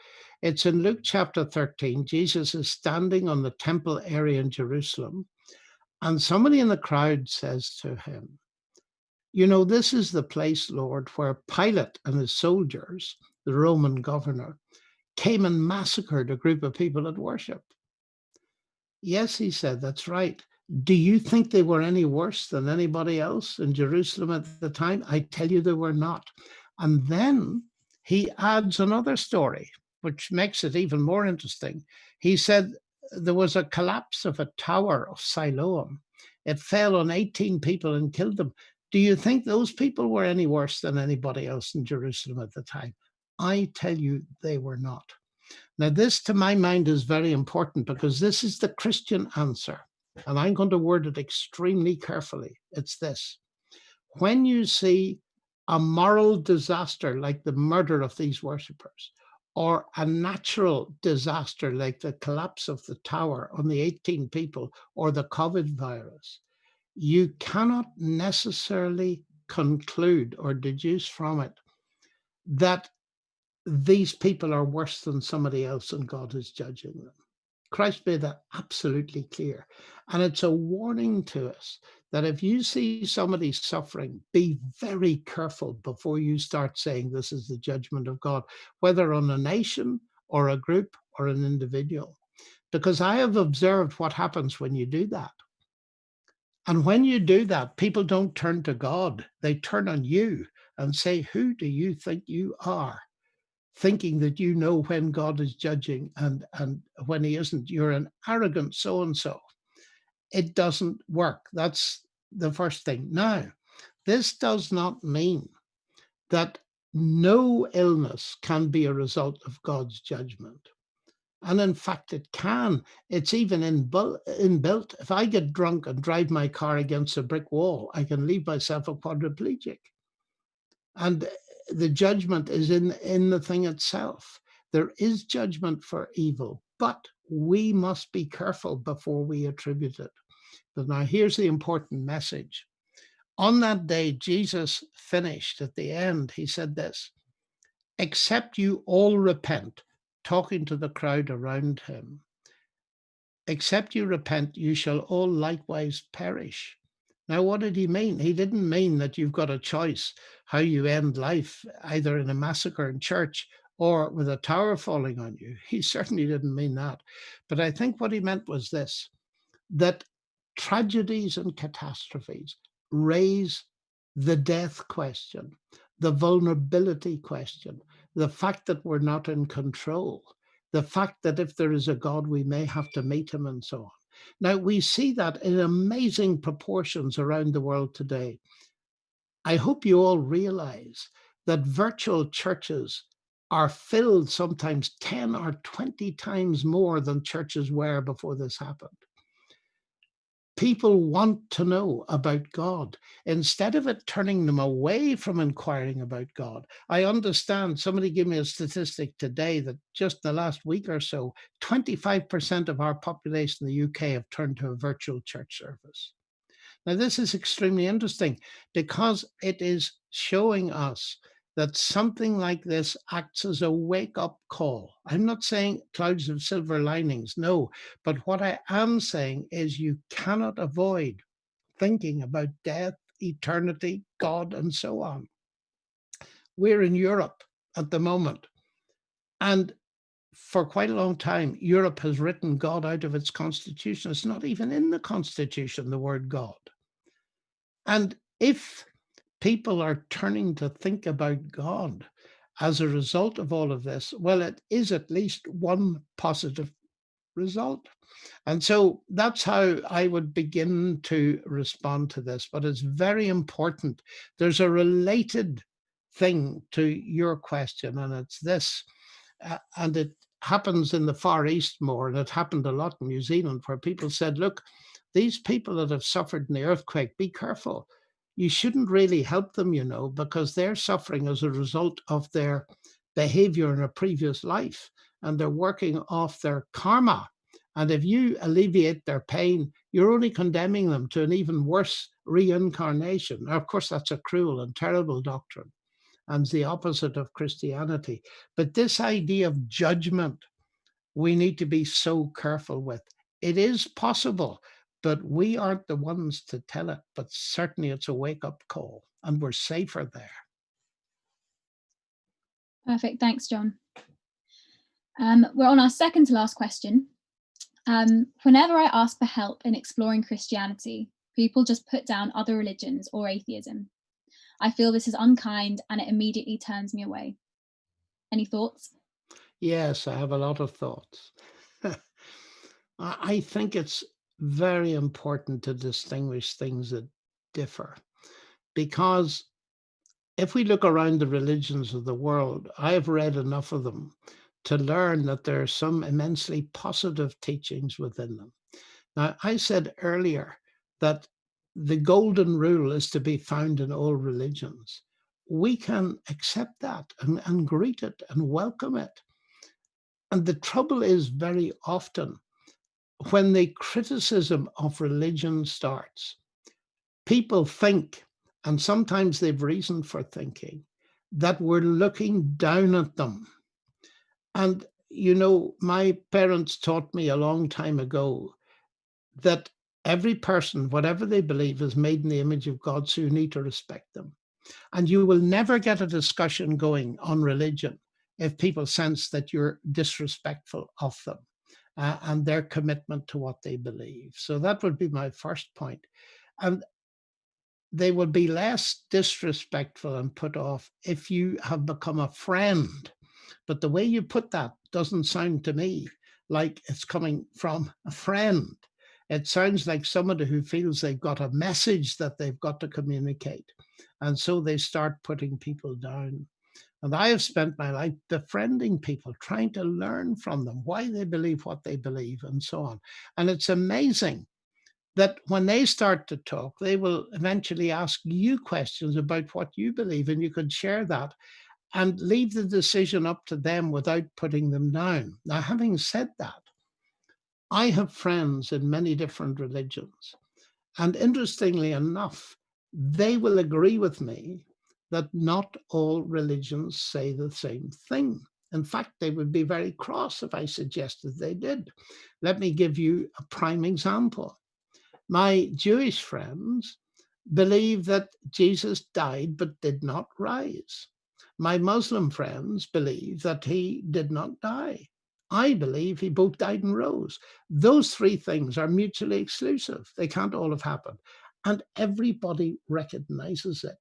It's in Luke chapter 13. Jesus is standing on the temple area in Jerusalem, and somebody in the crowd says to him, "You know, this is the place, Lord, where Pilate and his soldiers, the Roman governor, came and massacred a group of people at worship." "Yes," he said, "that's right. Do you think they were any worse than anybody else in Jerusalem at the time? I tell you, they were not." And then he adds another story, which makes it even more interesting. He said there was a collapse of a tower of Siloam. It fell on 18 people and killed them. Do you think those people were any worse than anybody else in Jerusalem at the time? I tell you, they were not. Now, this, to my mind, is very important because this is the Christian answer, and I'm going to word it extremely carefully. It's this: when you see a moral disaster like the murder of these worshippers, or a natural disaster like the collapse of the tower on the 18 people, or the COVID virus, you cannot necessarily conclude or deduce from it that these people are worse than somebody else and God is judging them. Christ made that absolutely clear. And it's a warning to us that if you see somebody suffering, be very careful before you start saying this is the judgment of God, whether on a nation or a group or an individual. Because I have observed what happens when you do that. And when you do that, people don't turn to God. They turn on you and say, who do you think you are? Thinking that you know when God is judging and when he isn't. You're an arrogant so-and-so. It doesn't work. That's the first thing. Now, this does not mean that no illness can be a result of God's judgment. And in fact, it can. It's even inbuilt. If I get drunk and drive my car against a brick wall, I can leave myself a quadriplegic. And the judgment is in the thing itself. There is judgment for evil, but we must be careful before we attribute it. But now here's the important message. On that day, Jesus finished at the end. He said this, except you all repent, talking to the crowd around him. Except you repent, you shall all likewise perish. Now, what did he mean? He didn't mean that you've got a choice how you end life, either in a massacre in church or with a tower falling on you. He certainly didn't mean that. But I think what he meant was this, that tragedies and catastrophes raise the death question, the vulnerability question, the fact that we're not in control, the fact that if there is a God, we may have to meet him and so on. Now, we see that in amazing proportions around the world today. I hope you all realize that virtual churches are filled sometimes 10 or 20 times more than churches were before this happened. People want to know about God. Instead of it turning them away from inquiring about God, I understand, somebody gave me a statistic today that just in the last week or so, 25% of our population in the UK have turned to a virtual church service. Now, this is extremely interesting because it is showing us that something like this acts as a wake-up call. I'm not saying clouds of silver linings, no, but what I am saying is you cannot avoid thinking about death, eternity, God, and so on. We're in Europe at the moment, and for quite a long time, Europe has written God out of its constitution. It's not even in the constitution, the word God. And if people are turning to think about God as a result of all of this, well, it is at least one positive result. And so that's how I would begin to respond to this. But it's very important. There's a related thing to your question, and it's this. And it happens in the Far East more, and it happened a lot in New Zealand, where people said, look, these people that have suffered in the earthquake, be careful. You shouldn't really help them, you know, because they're suffering as a result of their behavior in a previous life, and they're working off their karma. And if you alleviate their pain, you're only condemning them to an even worse reincarnation. Now, of course, that's a cruel and terrible doctrine and the opposite of Christianity. But this idea of judgment, we need to be so careful with. It is possible, but we aren't the ones to tell it. But certainly it's a wake-up call, and we're safer there. Perfect. Thanks, John. We're on our second to last question. Whenever I ask for help in exploring Christianity, people just put down other religions or atheism. I feel this is unkind and it immediately turns me away. Any thoughts? Yes, I have a lot of thoughts. I think it's very important to distinguish things that differ, because if we look around the religions of the world, I have read enough of them to learn that there are some immensely positive teachings within them. Now, I said earlier that the golden rule is to be found in all religions. We can accept that and greet it and welcome it. And the trouble is very often when the criticism of religion starts, people think, and sometimes they've reason for thinking, that we're looking down at them. And, you know, my parents taught me a long time ago that every person, whatever they believe, is made in the image of God, so you need to respect them. And you will never get a discussion going on religion if people sense that you're disrespectful of them and their commitment to what they believe. So that would be my first point. And they will be less disrespectful and put off if you have become a friend. But the way you put that doesn't sound to me like it's coming from a friend. It sounds like somebody who feels they've got a message that they've got to communicate. And so they start putting people down. And I have spent my life befriending people, trying to learn from them why they believe what they believe and so on. And it's amazing that when they start to talk, they will eventually ask you questions about what you believe, and you could share that and leave the decision up to them without putting them down. Now, having said that, I have friends in many different religions, and interestingly enough, they will agree with me that not all religions say the same thing. In fact, they would be very cross if I suggested they did. Let me give you a prime example. My Jewish friends believe that Jesus died but did not rise. My Muslim friends believe that he did not die. I believe he both died and rose. Those three things are mutually exclusive. They can't all have happened. And everybody recognizes it.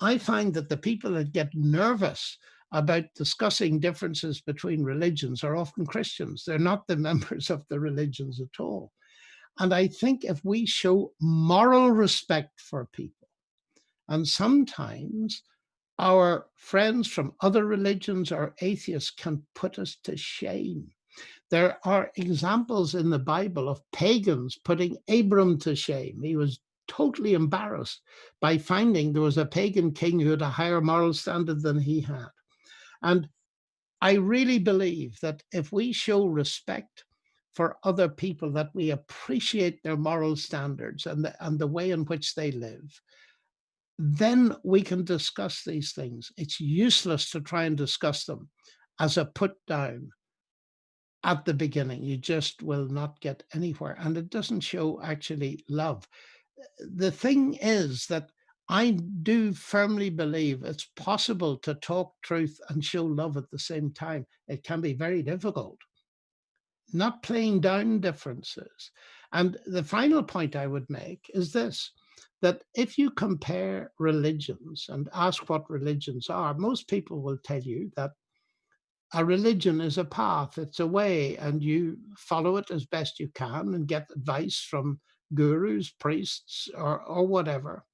I find that the people that get nervous about discussing differences between religions are often Christians. They're not the members of the religions at all. And I think if we show moral respect for people, and sometimes our friends from other religions or atheists can put us to shame. There are examples in the Bible of pagans putting Abram to shame. He was totally embarrassed by finding there was a pagan king who had a higher moral standard than he had. And I really believe that if we show respect for other people, that we appreciate their moral standards and the way in which they live, then we can discuss these things. It's useless to try and discuss them as a put down at the beginning. You just will not get anywhere. And it doesn't show actually love. The thing is that I do firmly believe it's possible to talk truth and show love at the same time. It can be very difficult. Not playing down differences. And the final point I would make is this, that if you compare religions and ask what religions are, most people will tell you that a religion is a path, it's a way, and you follow it as best you can and get advice from gurus, priests, or whatever.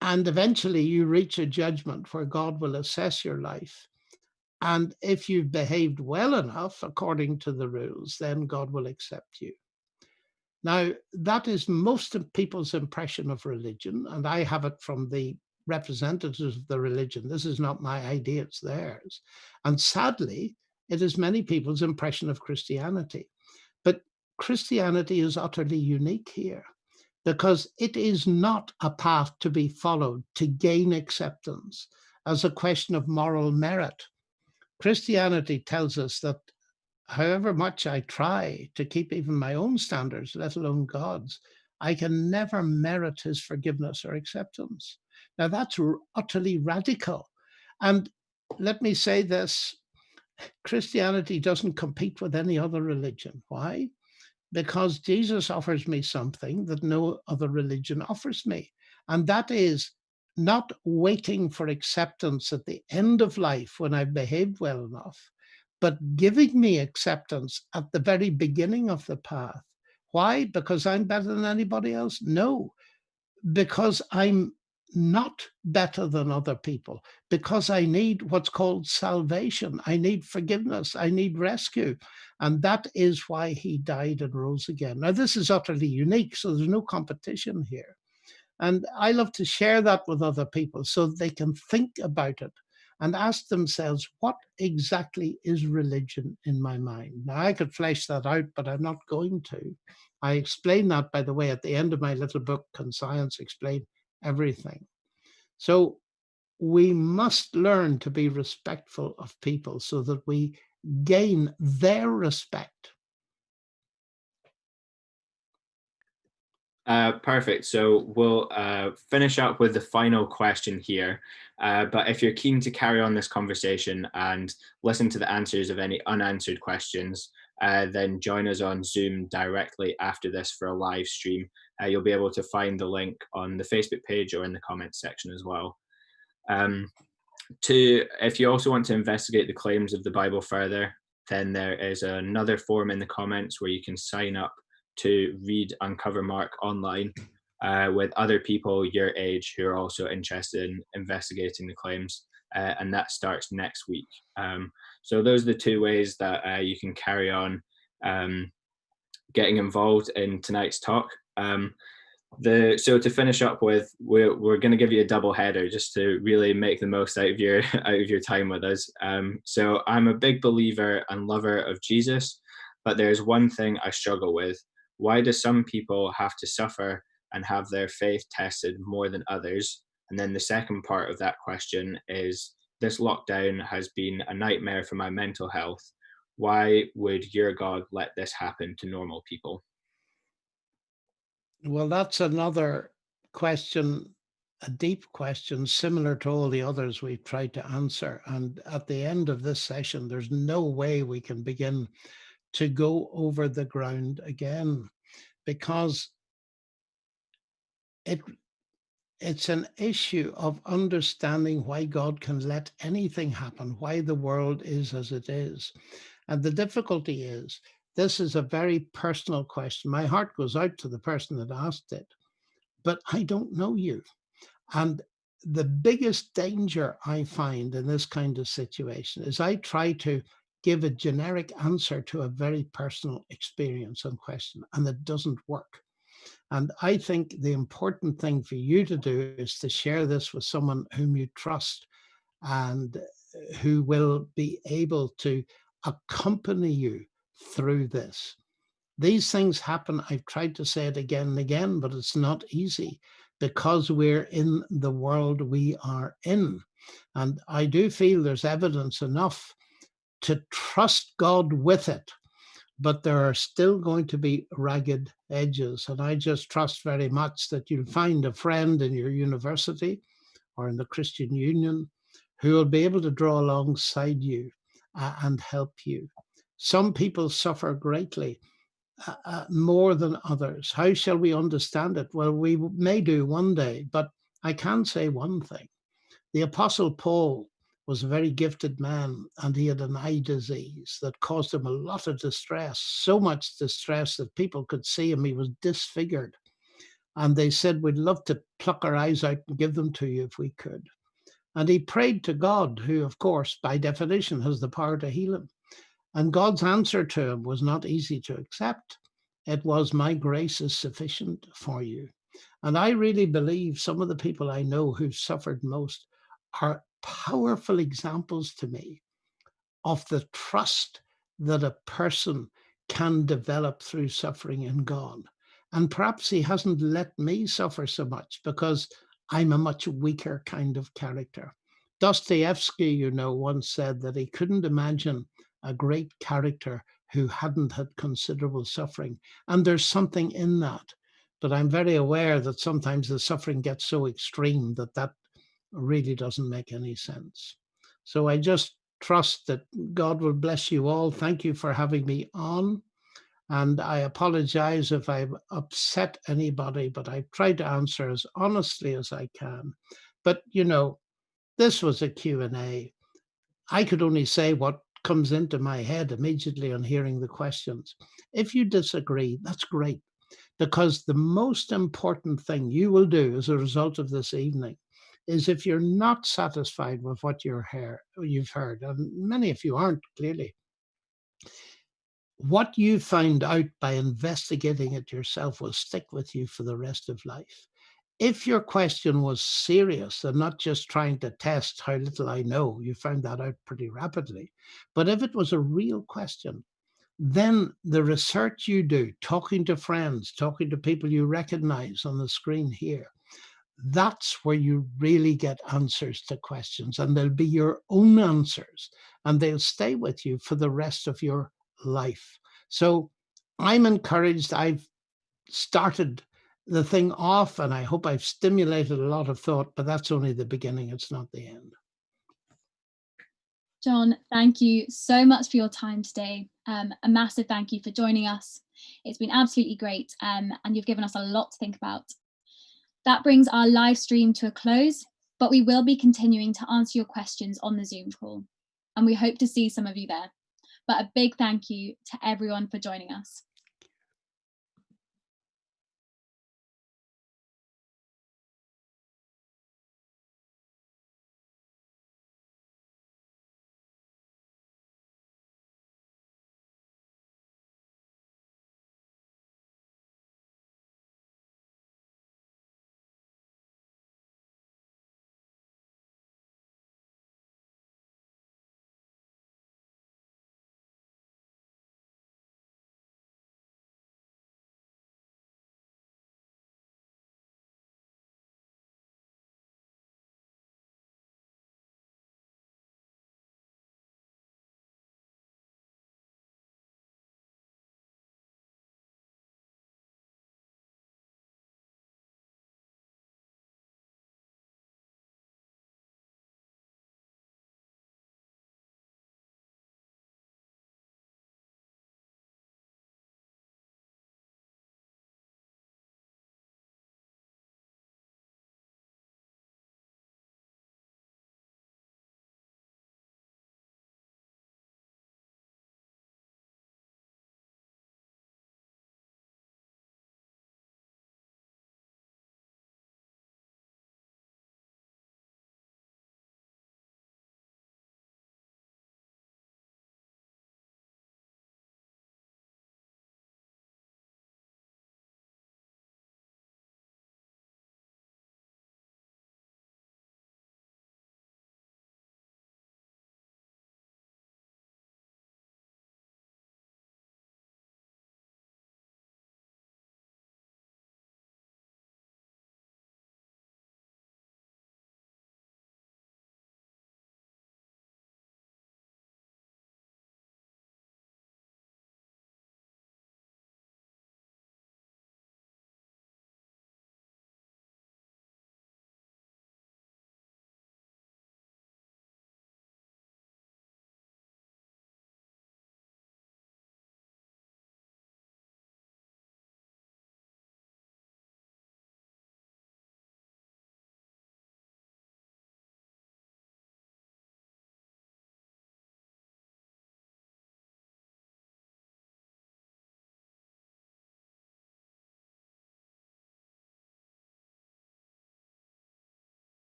And eventually you reach a judgment where God will assess your life. And if you've behaved well enough according to the rules, then God will accept you. Now, that is most of people's impression of religion, and I have it from the representatives of the religion. This is not my idea, it's theirs. And sadly, it is many people's impression of Christianity. But Christianity is utterly unique here because it is not a path to be followed to gain acceptance as a question of moral merit. Christianity tells us that however much I try to keep even my own standards, let alone God's, I can never merit his forgiveness or acceptance. Now that's utterly radical. And let me say this, Christianity doesn't compete with any other religion. Why? Because Jesus offers me something that no other religion offers me. And that is not waiting for acceptance at the end of life when I've behaved well enough, but giving me acceptance at the very beginning of the path. Why? Because I'm better than anybody else? No, because I'm not better than other people, because I need what's called salvation. I need forgiveness. I need rescue. And that is why he died and rose again. Now, this is utterly unique, so there's no competition here. And I love to share that with other people so they can think about it and ask themselves, what exactly is religion in my mind? Now, I could flesh that out, but I'm not going to. I explain that, by the way, at the end of my little book, Can Science Explain Everything? So we must learn to be respectful of people so that we gain their respect. Perfect. So we'll finish up with the final question here. But if you're keen to carry on this conversation and listen to the answers of any unanswered questions, then join us on Zoom directly after this for a live stream. You'll be able to find the link on the Facebook page or in the comments section as well. If you also want to investigate the claims of the Bible further, then there is another form in the comments where you can sign up to read Uncover Mark online with other people your age who are also interested in investigating the claims, and that starts next week. So those are the two ways that you can carry on getting involved in tonight's talk. So to finish up with, we're going to give you a double header just to really make the most out of your time with us. So I'm a big believer and lover of Jesus, but there's one thing I struggle with. Why do some people have to suffer and have their faith tested more than others? And then the second part of that question is, this lockdown has been a nightmare for my mental health. Why would your God let this happen to normal people? Well, that's another question, a deep question, similar to all the others we've tried to answer. And at the end of this session, there's no way we can begin to go over the ground again, because it's an issue of understanding why God can let anything happen, why the world is as it is. And the difficulty is, this is a very personal question. My heart goes out to the person that asked it, but I don't know you. And the biggest danger I find in this kind of situation is I try to give a generic answer to a very personal experience and question, and it doesn't work. And I think the important thing for you to do is to share this with someone whom you trust and who will be able to accompany you through this. These things happen. I've tried to say it again and again, but it's not easy because we're in the world we are in. And I do feel there's evidence enough to trust God with it, but there are still going to be ragged edges. And I just trust very much that you'll find a friend in your university or in the Christian Union who will be able to draw alongside you and help you. Some people suffer greatly, more than others. How shall we understand it? Well, we may do one day, but I can say one thing. The Apostle Paul was a very gifted man, and he had an eye disease that caused him a lot of distress, so much distress that people could see him. He was disfigured. And they said, we'd love to pluck our eyes out and give them to you if we could. And he prayed to God, who, of course, by definition, has the power to heal him. And God's answer to him was not easy to accept. It was, my grace is sufficient for you. And I really believe some of the people I know who've suffered most are powerful examples to me of the trust that a person can develop through suffering in God. And perhaps he hasn't let me suffer so much because I'm a much weaker kind of character. Dostoevsky, once said that he couldn't imagine a great character who hadn't had considerable suffering. And there's something in that. But I'm very aware that sometimes the suffering gets so extreme that really doesn't make any sense. So I just trust that God will bless you all. Thank you for having me on. And I apologize if I've upset anybody, but I've tried to answer as honestly as I can. But, this was a Q&A. I could only say what comes into my head immediately on hearing the questions. If you disagree, that's great, because the most important thing you will do as a result of this evening is, if you're not satisfied with what you've heard, and many of you aren't clearly, what you find out by investigating it yourself will stick with you for the rest of life. If your question was serious and not just trying to test how little I know, you found that out pretty rapidly. But if it was a real question, then the research you do, talking to friends, talking to people you recognize on the screen here, that's where you really get answers to questions, and they'll be your own answers, and they'll stay with you for the rest of your life. So I'm encouraged. I've started the thing off, and I hope I've stimulated a lot of thought, but that's only the beginning. It's not the end. John, thank you so much for your time today. A massive thank you for joining us. It's been absolutely great, and you've given us a lot to think about. That brings our live stream to a close, but we will be continuing to answer your questions on the Zoom call, and we hope to see some of you there. But a big thank you to everyone for joining us.